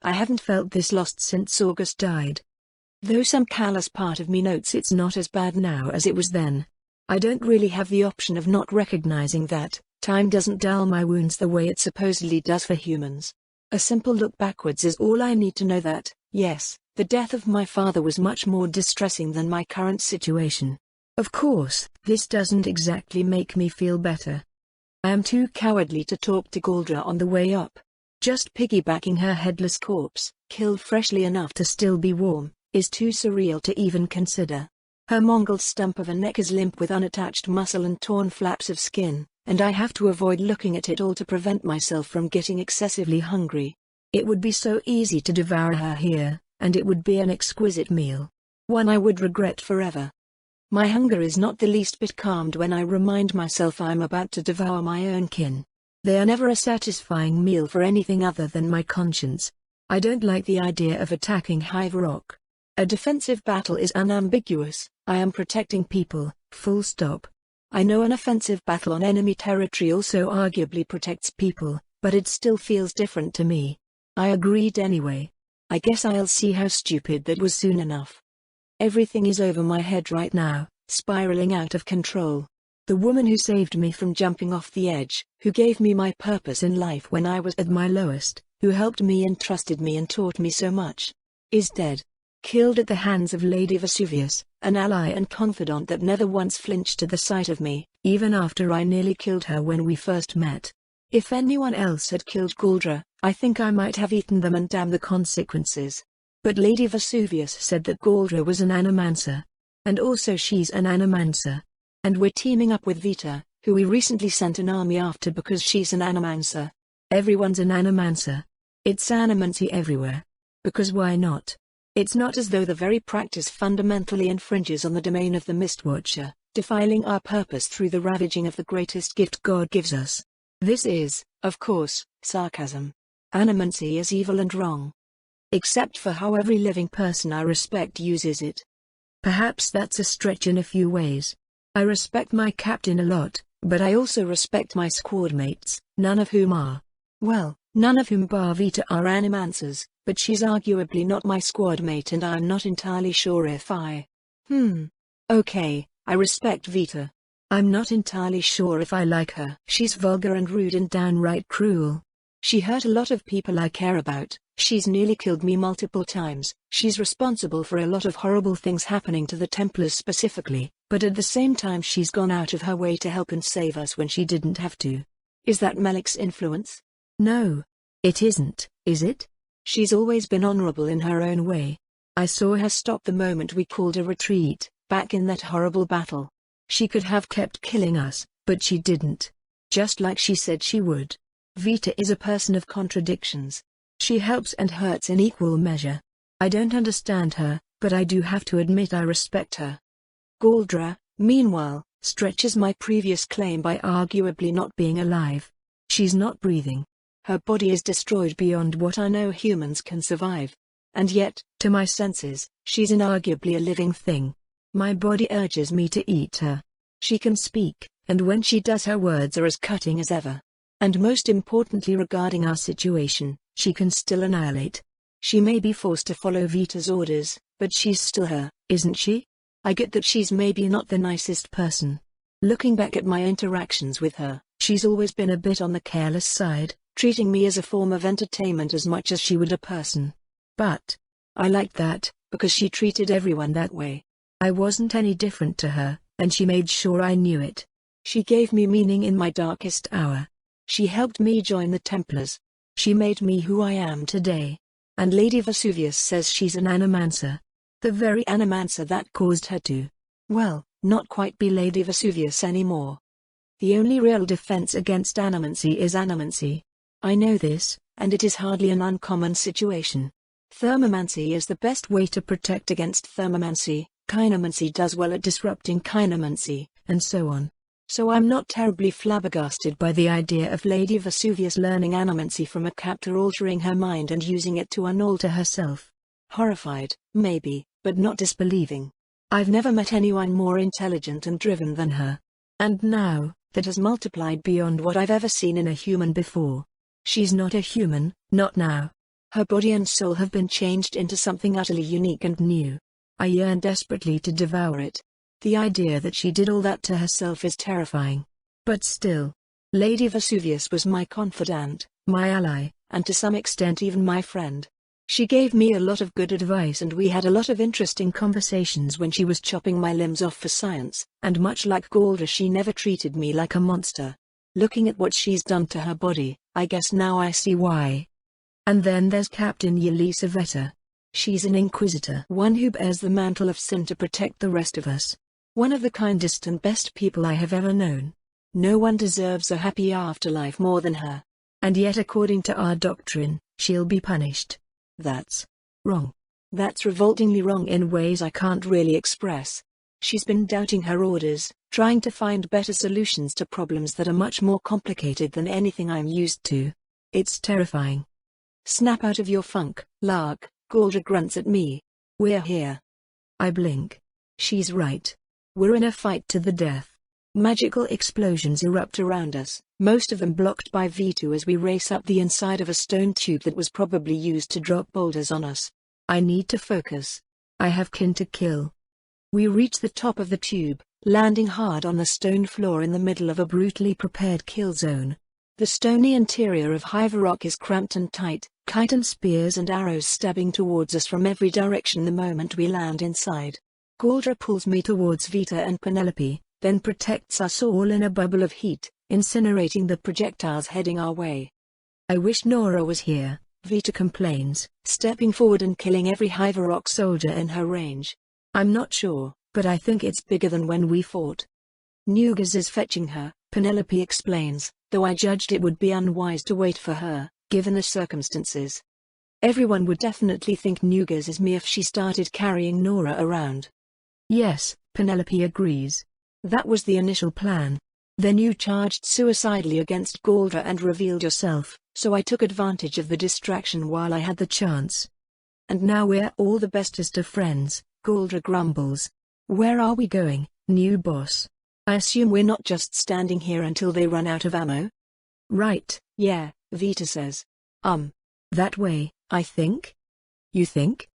I haven't felt this lost since August died. Though some callous part of me notes it's not as bad now as it was then. I don't really have the option of not recognizing that time doesn't dull my wounds the way it supposedly does for humans. A simple look backwards is all I need to know that, yes, the death of my father was much more distressing than my current situation. Of course, this doesn't exactly make me feel better. I am too cowardly to talk to Galdra on the way up. Just piggybacking her headless corpse, killed freshly enough to still be warm, is too surreal to even consider. Her mongrel stump of a neck is limp with unattached muscle and torn flaps of skin, and I have to avoid looking at it all to prevent myself from getting excessively hungry. It would be so easy to devour her here, and it would be an exquisite meal. One I would regret forever. My hunger is not the least bit calmed when I remind myself I'm about to devour my own kin. They are never a satisfying meal for anything other than my conscience. I don't like the idea of attacking Hive Rock. A defensive battle is unambiguous. I am protecting people, full stop. I know an offensive battle on enemy territory also arguably protects people, but it still feels different to me. I agreed anyway. I guess I'll see how stupid that was soon enough. Everything is over my head right now, spiraling out of control. The woman who saved me from jumping off the edge, who gave me my purpose in life when I was at my lowest, who helped me and trusted me and taught me so much, is dead. Killed at the hands of Lady Vesuvius, an ally and confidant that never once flinched at the sight of me, even after I nearly killed her when we first met. If anyone else had killed Galdra, I think I might have eaten them and damn the consequences. But Lady Vesuvius said that Galdra was an animancer. And also she's an animancer. And we're teaming up with Vita, who we recently sent an army after because she's an animancer. Everyone's an animancer. It's animancy everywhere. Because why not? It's not as though the very practice fundamentally infringes on the domain of the Mistwatcher, defiling our purpose through the ravaging of the greatest gift God gives us. This is, of course, sarcasm. Animancy is evil and wrong. Except for how every living person I respect uses it. Perhaps that's a stretch in a few ways. I respect my captain a lot, but I also respect my squad mates, none of whom are. Well, none of whom bar Vita are animancers, but she's arguably not my squad mate and I'm not entirely sure if I. Okay, I respect Vita. I'm not entirely sure if I like her. She's vulgar and rude and downright cruel. She hurt a lot of people I care about, she's nearly killed me multiple times, she's responsible for a lot of horrible things happening to the Templars specifically, but at the same time she's gone out of her way to help and save us when she didn't have to. Is that Malik's influence? No. It isn't, is it? She's always been honorable in her own way. I saw her stop the moment we called a retreat, back in that horrible battle. She could have kept killing us, but she didn't. Just like she said she would. Vita is a person of contradictions. She helps and hurts in equal measure. I don't understand her, but I do have to admit I respect her. Galdra, meanwhile, stretches my previous claim by arguably not being alive. She's not breathing. Her body is destroyed beyond what I know humans can survive. And yet, to my senses, she's inarguably a living thing. My body urges me to eat her. She can speak, and when she does her words are as cutting as ever. And most importantly regarding our situation, she can still annihilate. She may be forced to follow Vita's orders, but she's still her, isn't she? I get that she's maybe not the nicest person. Looking back at my interactions with her, she's always been a bit on the careless side, treating me as a form of entertainment as much as she would a person. But I liked that, because she treated everyone that way. I wasn't any different to her, and she made sure I knew it. She gave me meaning in my darkest hour. She helped me join the Templars. She made me who I am today. And Lady Vesuvius says she's an animancer. The very animancer that caused her to, well, not quite be Lady Vesuvius anymore. The only real defense against animancy is animancy. I know this, and it is hardly an uncommon situation. Thermomancy is the best way to protect against thermomancy, kinomancy does well at disrupting kinomancy, and so on. So I'm not terribly flabbergasted by the idea of Lady Vesuvius learning animancy from a captor altering her mind and using it to unalter herself. Horrified, maybe, but not disbelieving. I've never met anyone more intelligent and driven than her. And now, that has multiplied beyond what I've ever seen in a human before. She's not a human, not now. Her body and soul have been changed into something utterly unique and new. I yearn desperately to devour it. The idea that she did all that to herself is terrifying. But still, Lady Vesuvius was my confidant, my ally, and to some extent even my friend. She gave me a lot of good advice and we had a lot of interesting conversations when she was chopping my limbs off for science, and much like Galdra, she never treated me like a monster. Looking at what she's done to her body, I guess now I see why. And then there's Captain Yelisaveta. She's an inquisitor, one who bears the mantle of sin to protect the rest of us. One of the kindest and best people I have ever known. No one deserves a happy afterlife more than her. And yet according to our doctrine, she'll be punished. That's wrong. That's revoltingly wrong in ways I can't really express. She's been doubting her orders, trying to find better solutions to problems that are much more complicated than anything I'm used to. It's terrifying. Snap out of your funk, Lark, Galdra grunts at me. We're here. I blink. She's right. We're in a fight to the death. Magical explosions erupt around us, most of them blocked by V2 as we race up the inside of a stone tube that was probably used to drop boulders on us. I need to focus. I have kin to kill. We reach the top of the tube, landing hard on the stone floor in the middle of a brutally prepared kill zone. The stony interior of Hyvarok is cramped and tight, chitin spears and arrows stabbing towards us from every direction the moment we land inside. Galdra pulls me towards Vita and Penelope, then protects us all in a bubble of heat, incinerating the projectiles heading our way. I wish Nora was here, Vita complains, stepping forward and killing every Hyvarok soldier in her range. I'm not sure, but I think it's bigger than when we fought. Nugas is fetching her, Penelope explains, though I judged it would be unwise to wait for her, given the circumstances. Everyone would definitely think Nugas is me if she started carrying Nora around. Yes, Penelope agrees. That was the initial plan. Then you charged suicidally against Galdra and revealed yourself, so I took advantage of the distraction while I had the chance. And now we're all the bestest of friends, Galdra grumbles. Where are we going, new boss? I assume we're not just standing here until they run out of ammo? Right, yeah, Vita says. That way, I think? You think?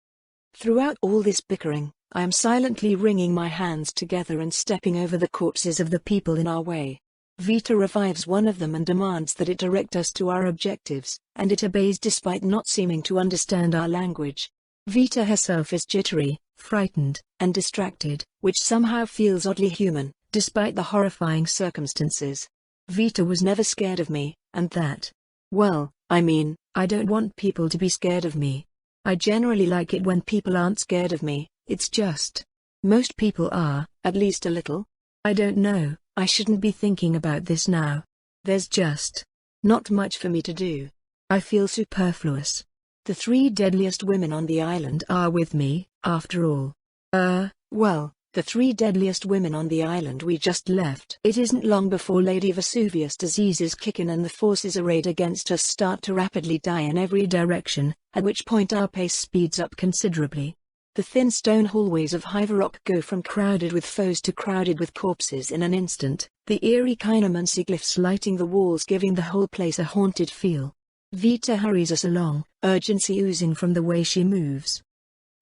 Throughout all this bickering, I am silently wringing my hands together and stepping over the corpses of the people in our way. Vita revives one of them and demands that it direct us to our objectives, and it obeys despite not seeming to understand our language. Vita herself is jittery, frightened, and distracted, which somehow feels oddly human, despite the horrifying circumstances. Vita was never scared of me, and that. Well, I mean, I don't want people to be scared of me. I generally like it when people aren't scared of me. It's just. Most people are, at least a little. I don't know, I shouldn't be thinking about this now. There's just not much for me to do. I feel superfluous. The 3 deadliest women on the island are with me, after all. Well, the 3 deadliest women on the island we just left. It isn't long before Lady Vesuvius' diseases kick in and the forces arrayed against us start to rapidly die in every direction, at which point our pace speeds up considerably. The thin stone hallways of Hyvarok go from crowded with foes to crowded with corpses in an instant, the eerie chinemancy glyphs lighting the walls giving the whole place a haunted feel. Vita hurries us along, urgency oozing from the way she moves.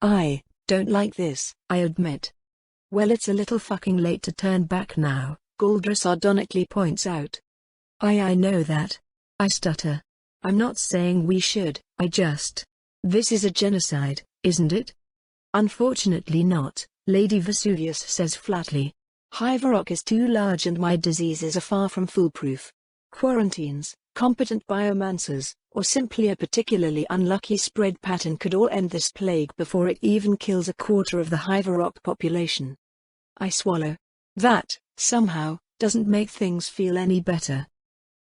I don't like this, I admit. Well, it's a little fucking late to turn back now, Galdra sardonically points out. I know that. I stutter. I'm not saying we should, This is a genocide, isn't it? Unfortunately not, Lady Vesuvius says flatly. Hyvarok is too large and my diseases are far from foolproof. Quarantines, competent biomancers, or simply a particularly unlucky spread pattern could all end this plague before it even kills a quarter of the Hyvarok population. I swallow. That, somehow, doesn't make things feel any better.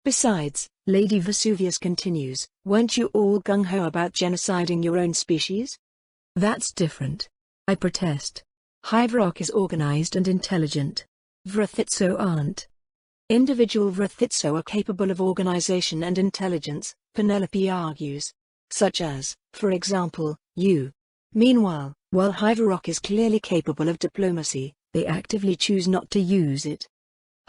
Besides, Lady Vesuvius continues, weren't you all gung-ho about genociding your own species? That's different. I protest. Hyvarok is organized and intelligent. Vrathitso aren't. Individual Vrathitso are capable of organization and intelligence, Penelope argues. Such as, for example, you. Meanwhile, while Hyvarok is clearly capable of diplomacy, they actively choose not to use it.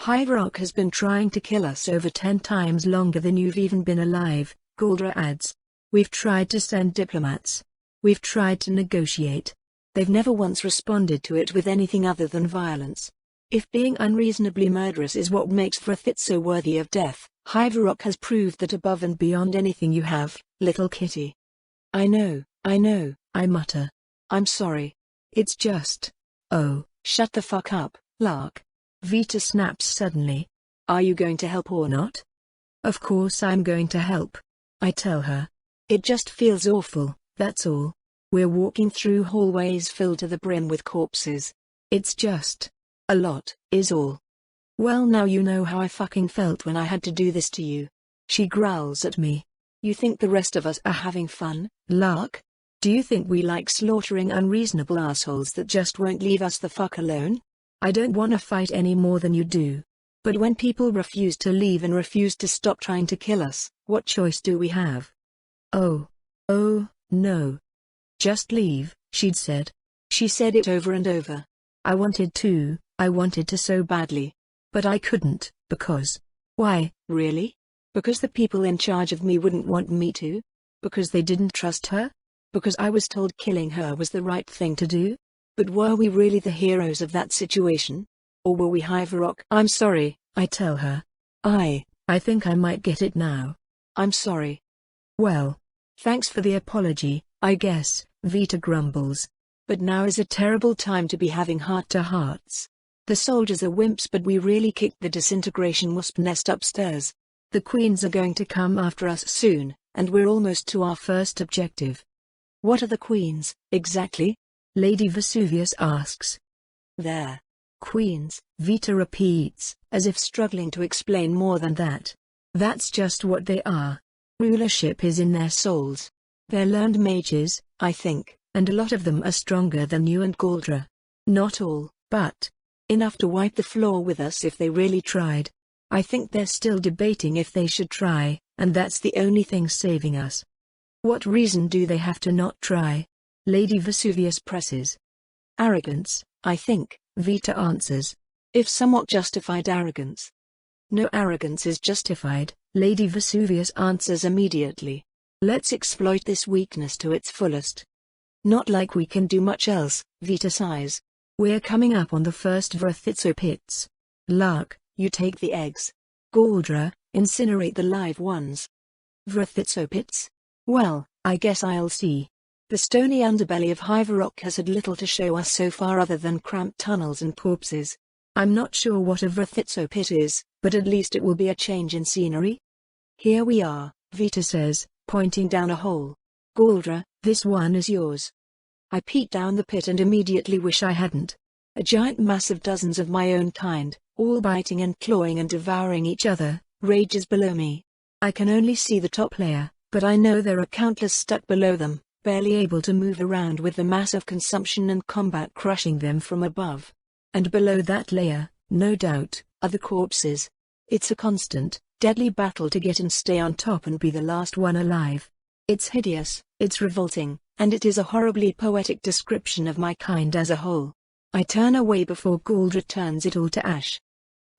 Hyvarok has been trying to kill us over 10 times longer than you've even been alive, Galdra adds. We've tried to send diplomats. We've tried to negotiate. They've never once responded to it with anything other than violence. If being unreasonably murderous is what makes Vrithitso worthy of death, Hyvarok has proved that above and beyond anything you have, little kitty. I know, I mutter. I'm sorry. It's just... Oh, shut the fuck up, Lark. Vita snaps suddenly. Are you going to help or not? Of course I'm going to help, I tell her. It just feels awful, that's all. We're walking through hallways filled to the brim with corpses. It's just... a lot, is all. Well, now you know how I fucking felt when I had to do this to you. She growls at me. You think the rest of us are having fun, Lark? Do you think we like slaughtering unreasonable assholes that just won't leave us the fuck alone? I don't wanna fight any more than you do. But when people refuse to leave and refuse to stop trying to kill us, what choice do we have? Oh, no. Just leave, she'd said. She said it over and over. I wanted to so badly. But I couldn't, because... Why, really? Because the people in charge of me wouldn't want me to? Because they didn't trust her? Because I was told killing her was the right thing to do? But were we really the heroes of that situation? Or were we Hyvarok? I'm sorry, I tell her. I think I might get it now. I'm sorry. Well, thanks for the apology, I guess, Vita grumbles. But now is a terrible time to be having heart-to-hearts. The soldiers are wimps, but we really kicked the disintegration wasp nest upstairs. The queens are going to come after us soon, and we're almost to our first objective. What are the queens, exactly? Lady Vesuvius asks. They're queens, Vita repeats, as if struggling to explain more than that. That's just what they are. Rulership is in their souls. They're learned mages, I think, and a lot of them are stronger than you and Galdra. Not all, but enough to wipe the floor with us if they really tried. I think they're still debating if they should try, and that's the only thing saving us. What reason do they have to not try? Lady Vesuvius presses. Arrogance, I think, Vita answers. If somewhat justified arrogance. No arrogance is justified, Lady Vesuvius answers immediately. Let's exploit this weakness to its fullest. Not like we can do much else, Vita sighs. We're coming up on the first Vrithitso pits. Lark, you take the eggs. Galdra, incinerate the live ones. Vrithitso pits? Well, I guess I'll see. The stony underbelly of Hyvarok has had little to show us so far other than cramped tunnels and corpses. I'm not sure what a Vrithitso pit is, but at least it will be a change in scenery. Here we are, Vita says, pointing down a hole. Galdra, this one is yours. I peek down the pit and immediately wish I hadn't. A giant mass of dozens of my own kind, all biting and clawing and devouring each other, rages below me. I can only see the top layer, but I know there are countless stuck below them, barely able to move around with the mass of consumption and combat crushing them from above. And below that layer, no doubt, are the corpses. It's a constant, deadly battle to get and stay on top and be the last one alive. It's hideous, it's revolting, and it is a horribly poetic description of my kind as a whole. I turn away before Galdra turns it all to ash.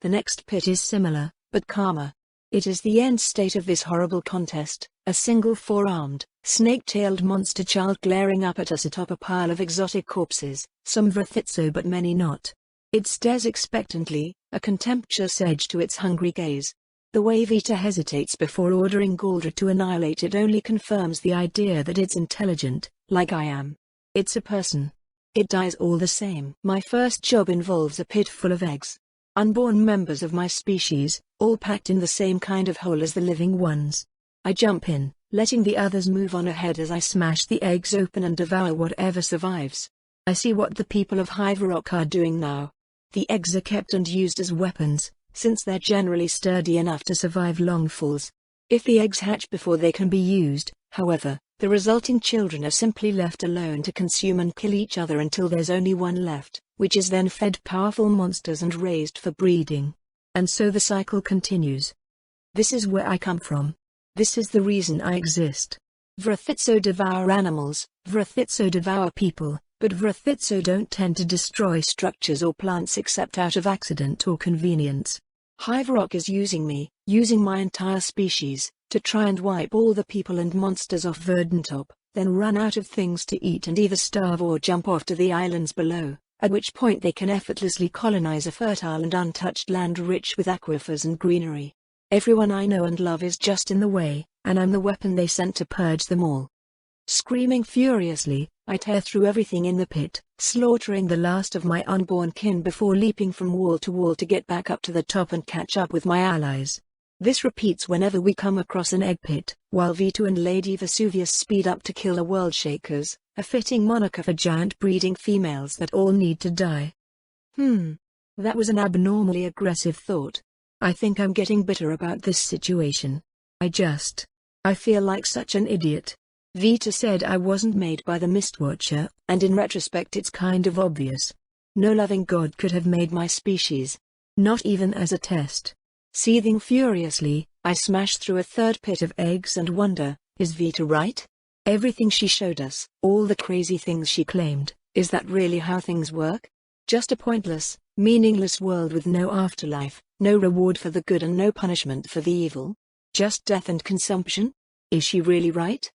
The next pit is similar, but calmer. It is the end state of this horrible contest, a single four-armed, snake-tailed monster child glaring up at us atop a pile of exotic corpses, some Vrithitso but many not. It stares expectantly, a contemptuous edge to its hungry gaze. The way Vita hesitates before ordering Galdra to annihilate it only confirms the idea that it's intelligent, like I am. It's a person. It dies all the same. My first job involves a pit full of eggs. Unborn members of my species, all packed in the same kind of hole as the living ones. I jump in, letting the others move on ahead as I smash the eggs open and devour whatever survives. I see what the people of Hyvarok are doing now. The eggs are kept and used as weapons, since they're generally sturdy enough to survive long falls. If the eggs hatch before they can be used, however, the resulting children are simply left alone to consume and kill each other until there's only one left, which is then fed powerful monsters and raised for breeding. And so the cycle continues. This is where I come from. This is the reason I exist. Vrithitso devour animals, Vrithitso devour people, but Vrithitso don't tend to destroy structures or plants except out of accident or convenience. Hyvarok is using me, using my entire species, to try and wipe all the people and monsters off Verdantop, then run out of things to eat and either starve or jump off to the islands below, at which point they can effortlessly colonize a fertile and untouched land rich with aquifers and greenery. Everyone I know and love is just in the way, and I'm the weapon they sent to purge them all. Screaming furiously, I tear through everything in the pit, slaughtering the last of my unborn kin before leaping from wall to wall to get back up to the top and catch up with my allies. This repeats whenever we come across an egg pit, while Vito and Lady Vesuvius speed up to kill the World Shakers, a fitting moniker for giant breeding females that all need to die. That was an abnormally aggressive thought. I think I'm getting bitter about this situation. I feel like such an idiot. Vita said I wasn't made by the Mistwatcher, and in retrospect it's kind of obvious. No loving god could have made my species. Not even as a test. Seething furiously, I smash through a third pit of eggs and wonder, is Vita right? Everything she showed us, all the crazy things she claimed, is that really how things work? Just a pointless, meaningless world with no afterlife, no reward for the good and no punishment for the evil? Just death and consumption? Is she really right?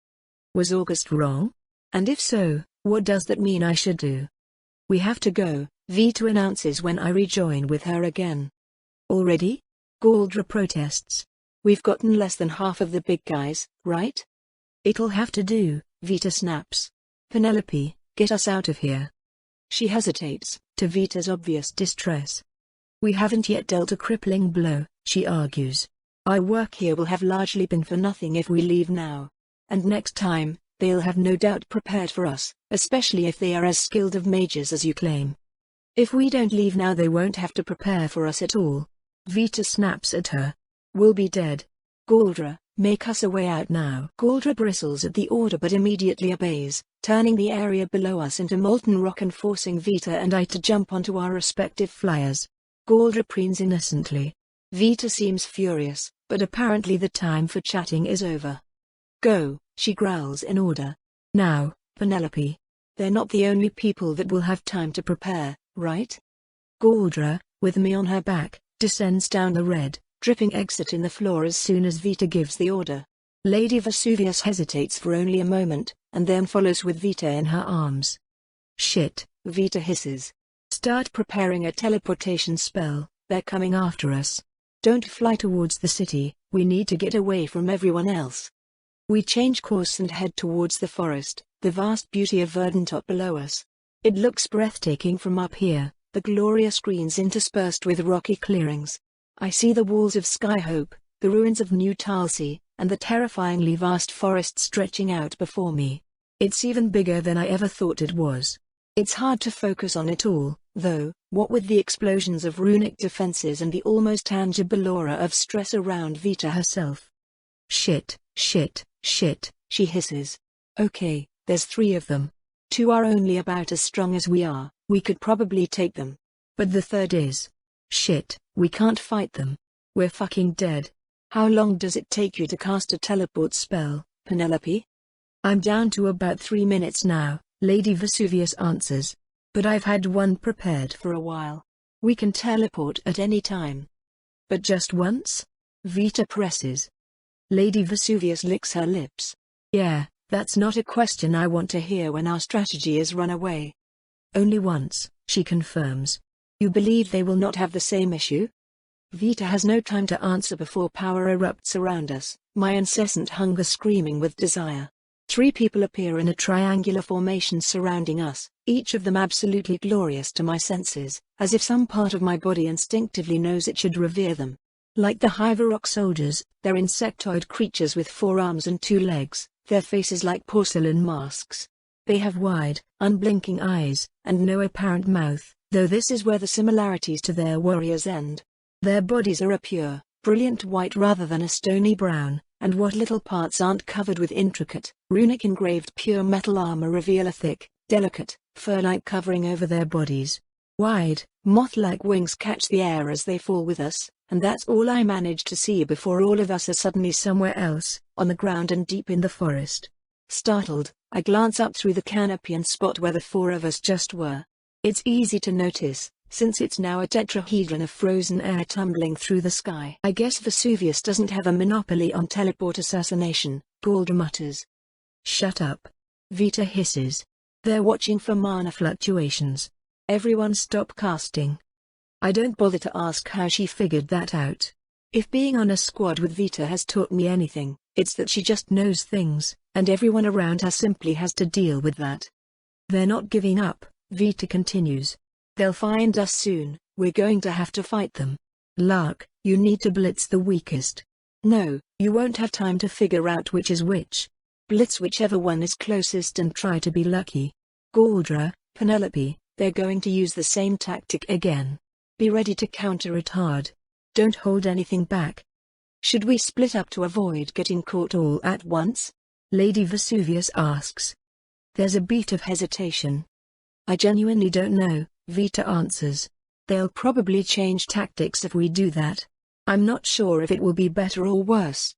Was August wrong? And if so, what does that mean I should do? We have to go, Vita announces when I rejoin with her again. Already? Galdra protests. We've gotten less than half of the big guys, right? It'll have to do, Vita snaps. Penelope, get us out of here. She hesitates, to Vita's obvious distress. We haven't yet dealt a crippling blow, she argues. Our work here will have largely been for nothing if we leave now. And next time, they'll have no doubt prepared for us, especially if they are as skilled of mages as you claim. If we don't leave now they won't have to prepare for us at all. Vita snaps at her. We'll be dead. Galdra, make us a way out now. Galdra bristles at the order but immediately obeys, turning the area below us into molten rock and forcing Vita and I to jump onto our respective flyers. Galdra preens innocently. Vita seems furious, but apparently the time for chatting is over. Go, she growls in order. Now, Penelope. They're not the only people that will have time to prepare, right? Galdra, with me on her back, descends down the red, dripping exit in the floor as soon as Vita gives the order. Lady Vesuvius hesitates for only a moment, and then follows with Vita in her arms. Shit, Vita hisses. Start preparing a teleportation spell, they're coming after us. Don't fly towards the city, we need to get away from everyone else. We change course and head towards the forest, the vast beauty of Verdantop below us. It looks breathtaking from up here, the glorious greens interspersed with rocky clearings. I see the walls of Skyhope, the ruins of New Talsey, and the terrifyingly vast forest stretching out before me. It's even bigger than I ever thought it was. It's hard to focus on it all, though, what with the explosions of runic defenses and the almost tangible aura of stress around Vita herself. Shit, she hisses. Okay, there's 3 of them. 2 are only about as strong as we are, we could probably take them. But the 3rd is. Shit, we can't fight them. We're fucking dead. How long does it take you to cast a teleport spell, Penelope? I'm down to about 3 minutes now, Lady Vesuvius answers. But I've had one prepared for a while. We can teleport at any time. But just once? Vita presses. Lady Vesuvius licks her lips. Yeah, that's not a question I want to hear when our strategy is run away. Only once, she confirms. You believe they will not have the same issue? Vita has no time to answer before power erupts around us, my incessant hunger screaming with desire. 3 people appear in a triangular formation surrounding us, each of them absolutely glorious to my senses, as if some part of my body instinctively knows it should revere them. Like the Hyvarok soldiers, they're insectoid creatures with 4 arms and 2 legs, their faces like porcelain masks. They have wide, unblinking eyes, and no apparent mouth, though this is where the similarities to their warriors end. Their bodies are a pure, brilliant white rather than a stony brown, and what little parts aren't covered with intricate, runic engraved pure metal armor reveal a thick, delicate, fur-like covering over their bodies. Wide, moth-like wings catch the air as they fall with us, and that's all I manage to see before all of us are suddenly somewhere else, on the ground and deep in the forest. Startled, I glance up through the canopy and spot where the 4 of us just were. It's easy to notice, since it's now a tetrahedron of frozen air tumbling through the sky. I guess Vesuvius doesn't have a monopoly on teleport assassination, Galdra mutters. Shut up. Vita hisses. They're watching for mana fluctuations. Everyone stop casting. I don't bother to ask how she figured that out. If being on a squad with Vita has taught me anything, it's that she just knows things, and everyone around her simply has to deal with that. They're not giving up, Vita continues. They'll find us soon, we're going to have to fight them. Lark, you need to blitz the weakest. No, you won't have time to figure out which is which. Blitz whichever one is closest and try to be lucky. Galdra, Penelope, they're going to use the same tactic again. Be ready to counter it hard. Don't hold anything back. Should we split up to avoid getting caught all at once? Lady Vesuvius asks. There's a beat of hesitation. I genuinely don't know, Vita answers. They'll probably change tactics if we do that. I'm not sure if it will be better or worse.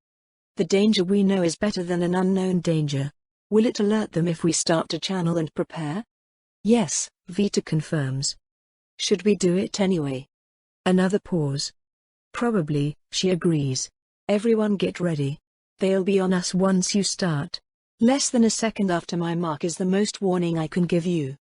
The danger we know is better than an unknown danger. Will it alert them if we start to channel and prepare? Yes, Vita confirms. Should we do it anyway? Another pause. Probably, she agrees. Everyone get ready. They'll be on us once you start. Less than a second after my mark is the most warning I can give you.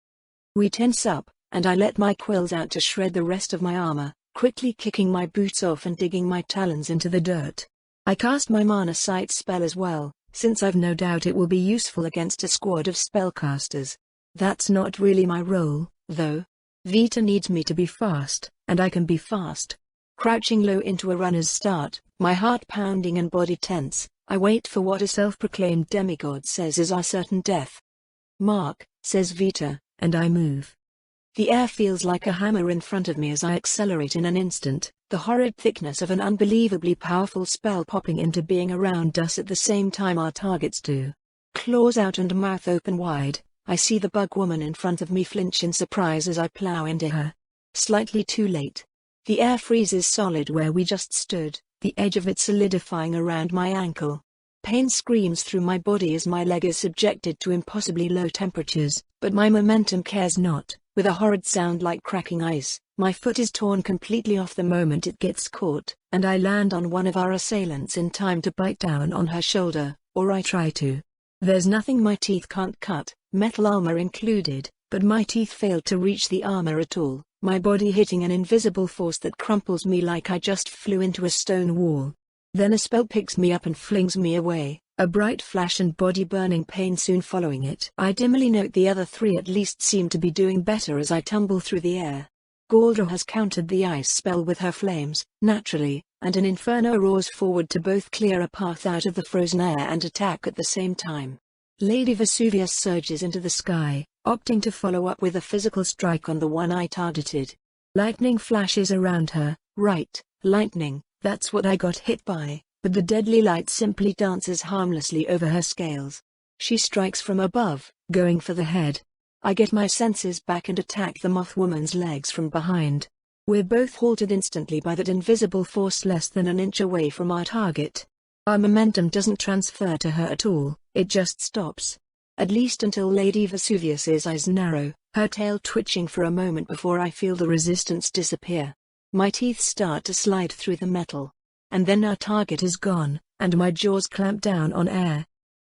We tense up, and I let my quills out to shred the rest of my armor, quickly kicking my boots off and digging my talons into the dirt. I cast my mana sight spell as well, since I've no doubt it will be useful against a squad of spellcasters. That's not really my role, though. Vita needs me to be fast, and I can be fast. Crouching low into a runner's start, my heart pounding and body tense, I wait for what a self-proclaimed demigod says is our certain death. Mark, says Vita, and I move. The air feels like a hammer in front of me as I accelerate in an instant, the horrid thickness of an unbelievably powerful spell popping into being around us at the same time our targets do. Claws out and mouth open wide, I see the bug woman in front of me flinch in surprise as I plow into her. Slightly too late. The air freezes solid where we just stood, the edge of it solidifying around my ankle. Pain screams through my body as my leg is subjected to impossibly low temperatures, but my momentum cares not. With a horrid sound like cracking ice, my foot is torn completely off the moment it gets caught, and I land on one of our assailants in time to bite down on her shoulder, or I try to. There's nothing my teeth can't cut, metal armor included, but my teeth failed to reach the armor at all, my body hitting an invisible force that crumples me like I just flew into a stone wall. Then a spell picks me up and flings me away, a bright flash and body-burning pain soon following it. I dimly note the other three at least seem to be doing better as I tumble through the air. Galdra has countered the ice spell with her flames, naturally, and an inferno roars forward to both clear a path out of the frozen air and attack at the same time. Lady Vesuvius surges into the sky, opting to follow up with a physical strike on the one I targeted. Lightning flashes around her, right, lightning, that's what I got hit by, but the deadly light simply dances harmlessly over her scales. She strikes from above, going for the head. I get my senses back and attack the moth woman's legs from behind. We're both halted instantly by that invisible force less than an inch away from our target. Our momentum doesn't transfer to her at all, it just stops. At least until Lady Vesuvius's eyes narrow, her tail twitching for a moment before I feel the resistance disappear. My teeth start to slide through the metal. And then our target is gone, and my jaws clamp down on air.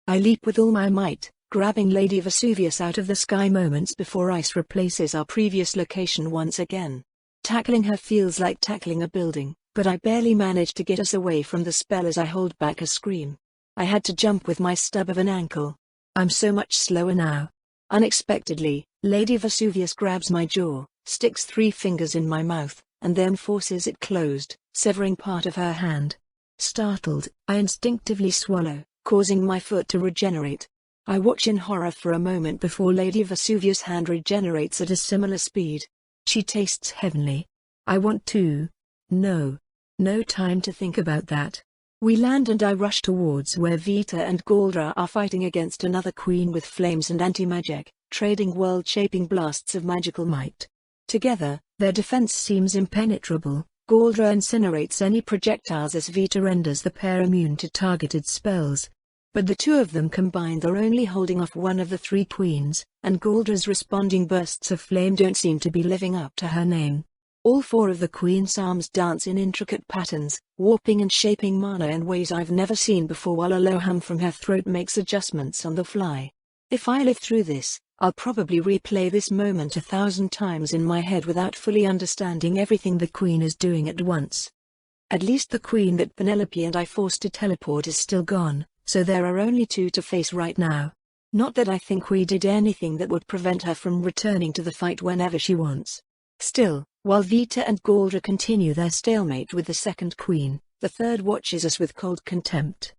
I leap with all my might, grabbing Lady Vesuvius out of the sky moments before ice replaces our previous location once again. Tackling her feels like tackling a building, but I barely manage to get us away from the spell as I hold back a scream. I had to jump with my stub of an ankle. I'm so much slower now. Unexpectedly, Lady Vesuvius grabs my jaw, sticks 3 fingers in my mouth, and then forces it closed, severing part of her hand. Startled, I instinctively swallow, causing my foot to regenerate. I watch in horror for a moment before Lady Vesuvius' hand regenerates at a similar speed. She tastes heavenly. I want to. No. No time to think about that. We land and I rush towards where Vita and Galdra are fighting against another queen with flames and anti-magic, trading world-shaping blasts of magical might. Together, their defense seems impenetrable. Galdra incinerates any projectiles as Vita renders the pair immune to targeted spells. But the two of them combined are only holding off one of the three queens, and Galdra's responding bursts of flame don't seem to be living up to her name. All four of the queen's arms dance in intricate patterns, warping and shaping mana in ways I've never seen before, while a low hum from her throat makes adjustments on the fly. If I live through this, I'll probably replay this moment 1,000 times in my head without fully understanding everything the queen is doing at once. At least the queen that Penelope and I forced to teleport is still gone, so there are only two to face right now. Not that I think we did anything that would prevent her from returning to the fight whenever she wants. Still, while Vita and Galdra continue their stalemate with the second queen, the third watches us with cold contempt.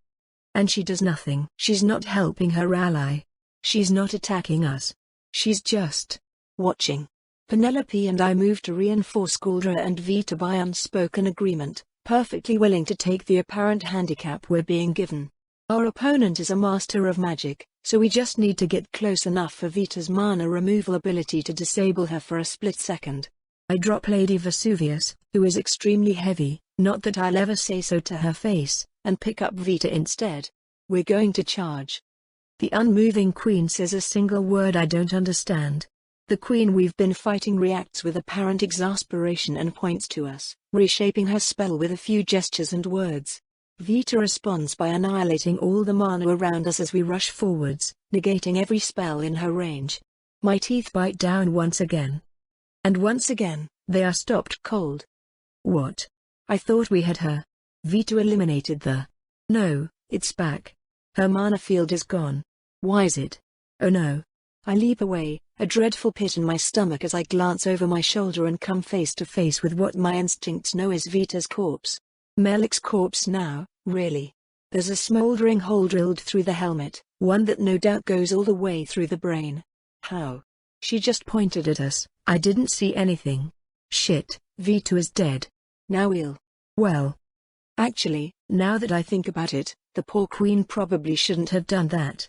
And she does nothing. She's not helping her ally. She's not attacking us. She's just watching. Penelope and I move to reinforce Galdra and Vita by unspoken agreement, perfectly willing to take the apparent handicap we're being given. Our opponent is a master of magic, so we just need to get close enough for Vita's mana removal ability to disable her for a split second. I drop Lady Vesuvius, who is extremely heavy, not that I'll ever say so to her face, and pick up Vita instead. We're going to charge. The unmoving queen says a single word I don't understand. The queen we've been fighting reacts with apparent exasperation and points to us, reshaping her spell with a few gestures and words. Vita responds by annihilating all the mana around us as we rush forwards, negating every spell in her range. My teeth bite down once again. And once again, they are stopped cold. What? I thought we had her. Vita eliminated the... No, it's back. Her mana field is gone. Why is it? Oh no. I leap away, a dreadful pit in my stomach as I glance over my shoulder and come face to face with what my instincts know is Vita's corpse. Melik's corpse now, really. There's a smoldering hole drilled through the helmet, one that no doubt goes all the way through the brain. How? She just pointed at us. I didn't see anything. Shit, Vita is dead. Now well. Actually, now that I think about it, the poor queen probably shouldn't have done that.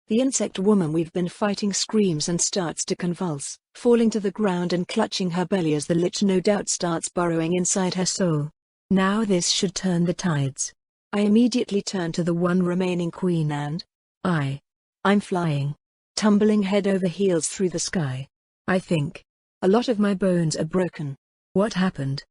The insect woman we've been fighting screams and starts to convulse, falling to the ground and clutching her belly as the lich no doubt starts burrowing inside her soul. Now this should turn the tides. I immediately turn to the one remaining queen and... I'm flying. Tumbling head over heels through the sky. I think. A lot of my bones are broken. What happened?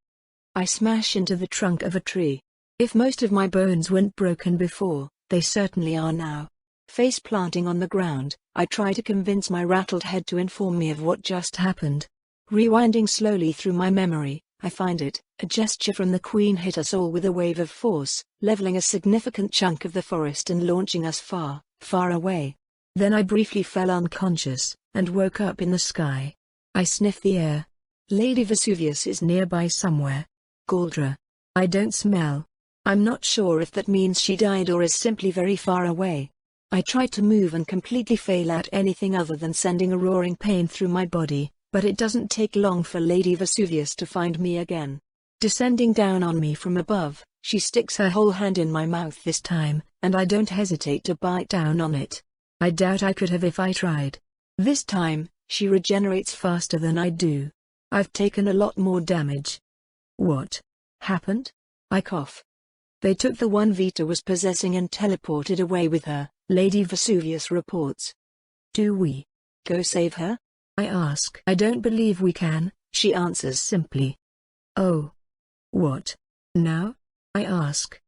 I smash into the trunk of a tree. If most of my bones weren't broken before, they certainly are now. Face planting on the ground, I try to convince my rattled head to inform me of what just happened. Rewinding slowly through my memory, I find it, a gesture from the queen hit us all with a wave of force, leveling a significant chunk of the forest and launching us far, far away. Then I briefly fell unconscious, and woke up in the sky. I sniff the air. Lady Vesuvius is nearby somewhere. Galdra. I don't smell. I'm not sure if that means she died or is simply very far away. I try to move and completely fail at anything other than sending a roaring pain through my body, but it doesn't take long for Lady Vesuvius to find me again. Descending down on me from above, she sticks her whole hand in my mouth this time, and I don't hesitate to bite down on it. I doubt I could have if I tried. This time, she regenerates faster than I do. I've taken a lot more damage. What happened? I cough. They took the one Vita was possessing and teleported away with her, Lady Vesuvius reports. Do we go save her? I ask. I don't believe we can, she answers simply. Oh. What? Now? I ask.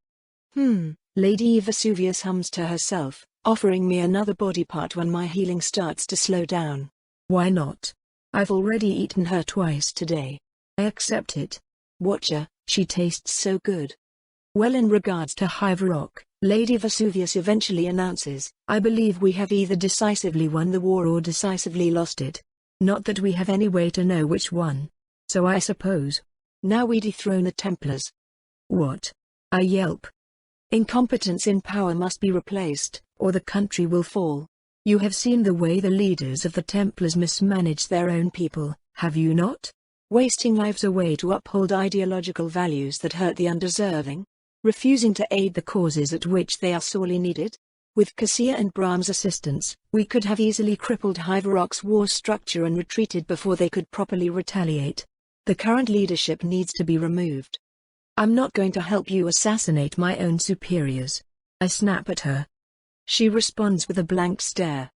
Lady Vesuvius hums to herself, offering me another body part when my healing starts to slow down. Why not? I've already eaten her twice today. I accept it. Watcher, she tastes so good. Well, in regards to Hive-Rock, Lady Vesuvius eventually announces, I believe we have either decisively won the war or decisively lost it. Not that we have any way to know which one. So I suppose. Now we dethrone the Templars. What? I yelp. Incompetence in power must be replaced, or the country will fall. You have seen the way the leaders of the Templars mismanage their own people, have you not? Wasting lives away to uphold ideological values that hurt the undeserving? Refusing to aid the causes at which they are sorely needed? With Cassia and Brahm's assistance, we could have easily crippled Hive-Rock's war structure and retreated before they could properly retaliate. The current leadership needs to be removed. I'm not going to help you assassinate my own superiors. I snap at her. She responds with a blank stare.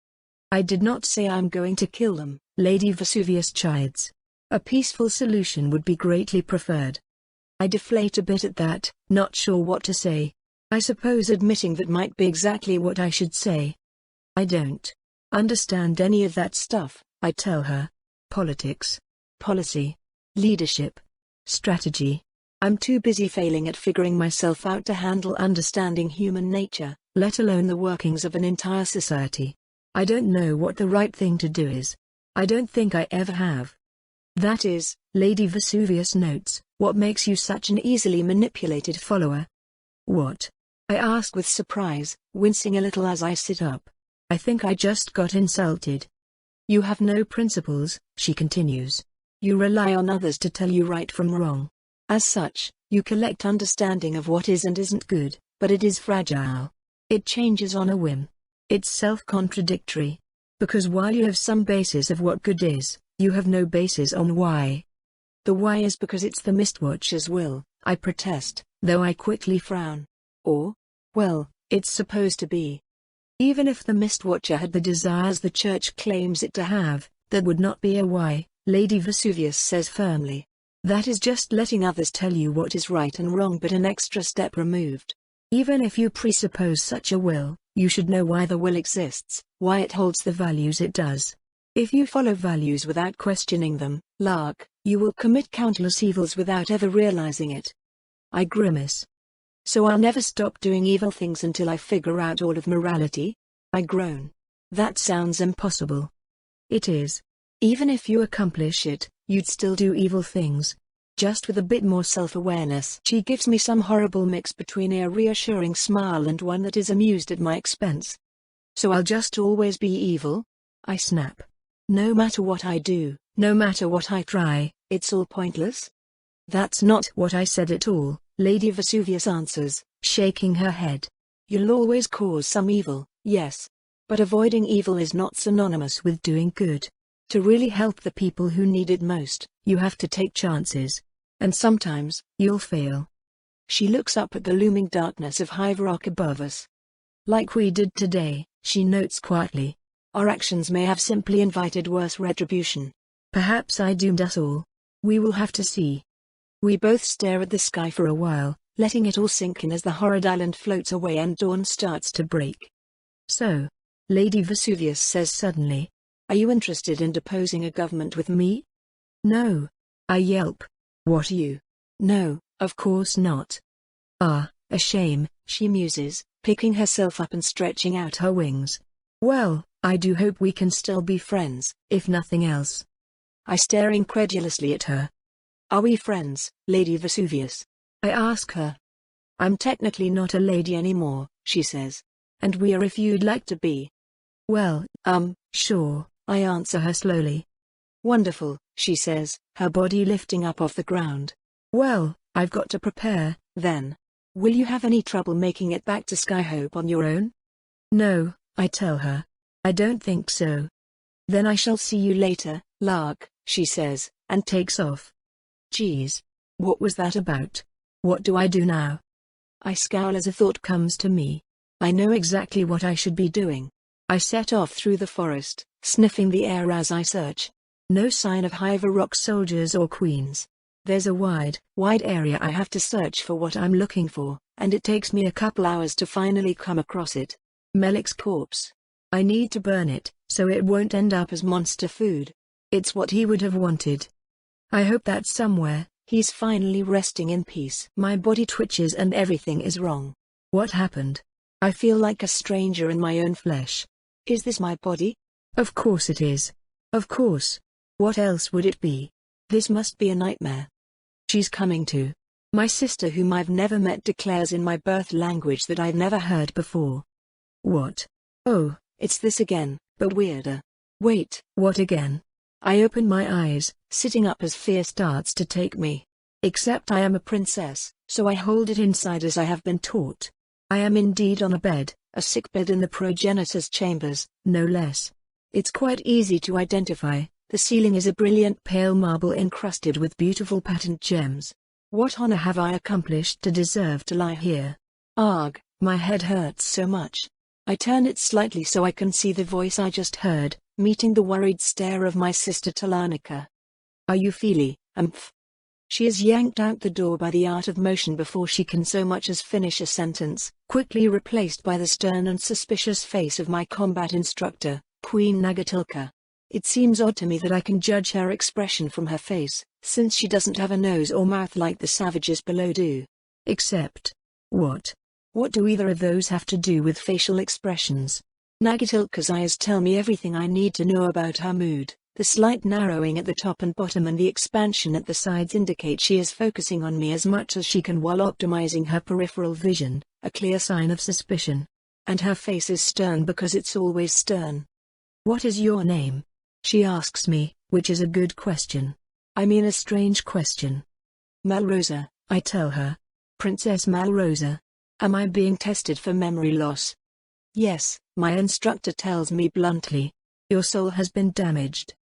I did not say I'm going to kill them, Lady Vesuvius chides. A peaceful solution would be greatly preferred. I deflate a bit at that, not sure what to say. I suppose admitting that might be exactly what I should say. I don't understand any of that stuff, I tell her. Politics, policy, leadership, strategy. I'm too busy failing at figuring myself out to handle understanding human nature, let alone the workings of an entire society. I don't know what the right thing to do is. I don't think I ever have. That is, Lady Vesuvius notes, what makes you such an easily manipulated follower? What? I ask with surprise, wincing a little as I sit up. I think I just got insulted. You have no principles, she continues. You rely on others to tell you right from wrong. As such, you collect understanding of what is and isn't good, but it is fragile. It changes on a whim. It's self-contradictory. Because while you have some basis of what good is, you have no basis on why. The why is because it's the Mistwatcher's will, I protest, though I quickly frown. Or, well, it's supposed to be. Even if the Mistwatcher had the desires the Church claims it to have, that would not be a why, Lady Vesuvius says firmly. That is just letting others tell you what is right and wrong, but an extra step removed. Even if you presuppose such a will, you should know why the will exists, why it holds the values it does. If you follow values without questioning them, lark, you will commit countless evils without ever realizing it. I grimace. So I'll never stop doing evil things until I figure out all of morality? I groan. That sounds impossible. It is. Even if you accomplish it, you'd still do evil things. Just with a bit more self-awareness. She gives me some horrible mix between a reassuring smile and one that is amused at my expense. So I'll just always be evil? I snap. No matter what I do, no matter what I try, it's all pointless? That's not what I said at all, Lady Vesuvius answers, shaking her head. You'll always cause some evil, yes. But avoiding evil is not synonymous with doing good. To really help the people who need it most, you have to take chances. And sometimes, you'll fail. She looks up at the looming darkness of Hive Rock above us. Like we did today, she notes quietly. Our actions may have simply invited worse retribution. Perhaps I doomed us all. We will have to see. We both stare at the sky for a while, letting it all sink in as the horrid island floats away and dawn starts to break. So, Lady Vesuvius says suddenly, are you interested in deposing a government with me? No. I yelp. What are you? No, of course not. Ah, a shame, she muses, picking herself up and stretching out her wings. Well, I do hope we can still be friends, if nothing else. I stare incredulously at her. Are we friends, Lady Vesuvius? I ask her. I'm technically not a lady anymore, she says. And we are if you'd like to be. Well, sure, I answer her slowly. Wonderful, she says, her body lifting up off the ground. Well, I've got to prepare, then. Will you have any trouble making it back to Skyhope on your own? No, I tell her. I don't think so. Then I shall see you later, lark, she says, and takes off. Geez. What was that about? What do I do now? I scowl as a thought comes to me. I know exactly what I should be doing. I set off through the forest, sniffing the air as I search. No sign of Hive Rock soldiers or queens. There's a wide area I have to search for what I'm looking for, and it takes me a couple hours to finally come across it. Melik's corpse. I need to burn it, so it won't end up as monster food. It's what he would have wanted. I hope that somewhere, he's finally resting in peace. My body twitches and everything is wrong. What happened? I feel like a stranger in my own flesh. Is this my body? Of course it is. Of course. What else would it be? This must be a nightmare. She's coming to. My sister, whom I've never met, declares in my birth language that I've never heard before. What? Oh, it's this again, but weirder. Wait, what again? I open my eyes, sitting up as fear starts to take me. Except I am a princess, so I hold it inside as I have been taught. I am indeed on a bed, a sick bed in the progenitor's chambers, no less. It's quite easy to identify. The ceiling is a brilliant pale marble encrusted with beautiful patterned gems. What honor have I accomplished to deserve to lie here? Arg, my head hurts so much. I turn it slightly so I can see the voice I just heard, meeting the worried stare of my sister Talanika. Are you feely, umph? She is yanked out the door by the art of motion before she can so much as finish a sentence, quickly replaced by the stern and suspicious face of my combat instructor, Queen Nagatilka. It seems odd to me that I can judge her expression from her face, since she doesn't have a nose or mouth like the savages below do. Except, what? What do either of those have to do with facial expressions? Nagatilka's eyes tell me everything I need to know about her mood. The slight narrowing at the top and bottom and the expansion at the sides indicate she is focusing on me as much as she can while optimizing her peripheral vision, a clear sign of suspicion. And her face is stern because it's always stern. What is your name? She asks me, which is a good question. I mean a strange question. Malrosa, I tell her. Princess Malrosa. Am I being tested for memory loss? Yes, my instructor tells me bluntly. Your soul has been damaged.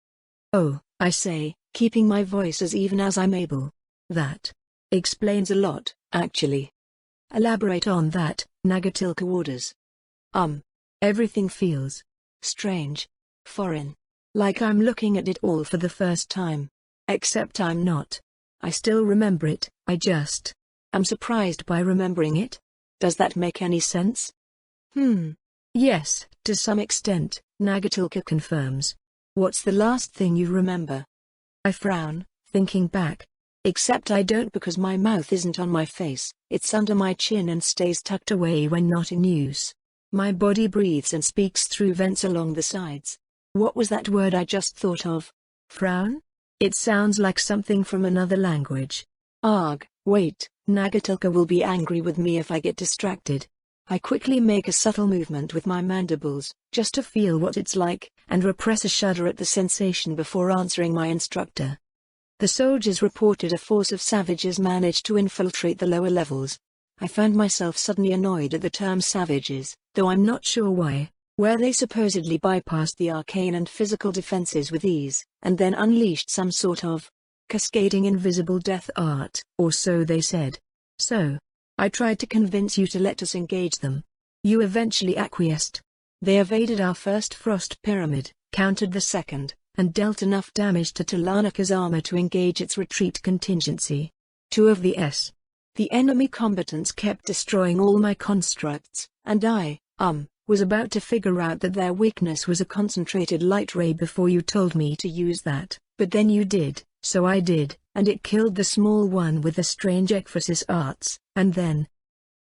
Oh, I say, keeping my voice as even as I'm able. That explains a lot, actually. Elaborate on that, Nagatilka orders. Everything feels strange, foreign. Like I'm looking at it all for the first time. Except I'm not. I still remember it, I'm surprised by remembering it. Does that make any sense? Yes, to some extent, Nagatilka confirms. What's the last thing you remember? I frown, thinking back. Except I don't because my mouth isn't on my face, it's under my chin and stays tucked away when not in use. My body breathes and speaks through vents along the sides. What was that word I just thought of? Frown? It sounds like something from another language. Arg, wait, Nagatilka will be angry with me if I get distracted. I quickly make a subtle movement with my mandibles, just to feel what it's like, and repress a shudder at the sensation before answering my instructor. The soldiers reported a force of savages managed to infiltrate the lower levels. I found myself suddenly annoyed at the term savages, though I'm not sure why, where they supposedly bypassed the arcane and physical defenses with ease, and then unleashed some sort of cascading invisible death art, or so they said. So, I tried to convince you to let us engage them. You eventually acquiesced. They evaded our first frost pyramid, countered the second, and dealt enough damage to Talanika's armor to engage its retreat contingency. 2 of the The enemy combatants kept destroying all my constructs, and I, was about to figure out that their weakness was a concentrated light ray before you told me to use that, but then you did, so I did, and it killed the small one with the strange ekphosis arts, and then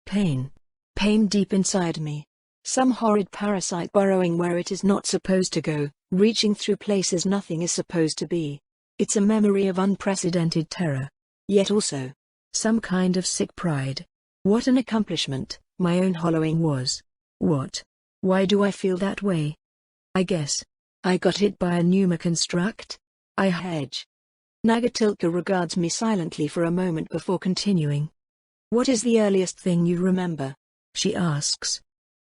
pain. Pain deep inside me. Some horrid parasite burrowing where it is not supposed to go, reaching through places nothing is supposed to be. It's a memory of unprecedented terror. Yet also some kind of sick pride. What an accomplishment my own hollowing was. What? Why do I feel that way? I guess I got hit by a pneuma construct? I hedge. Nagatilka regards me silently for a moment before continuing. What is the earliest thing you remember? She asks.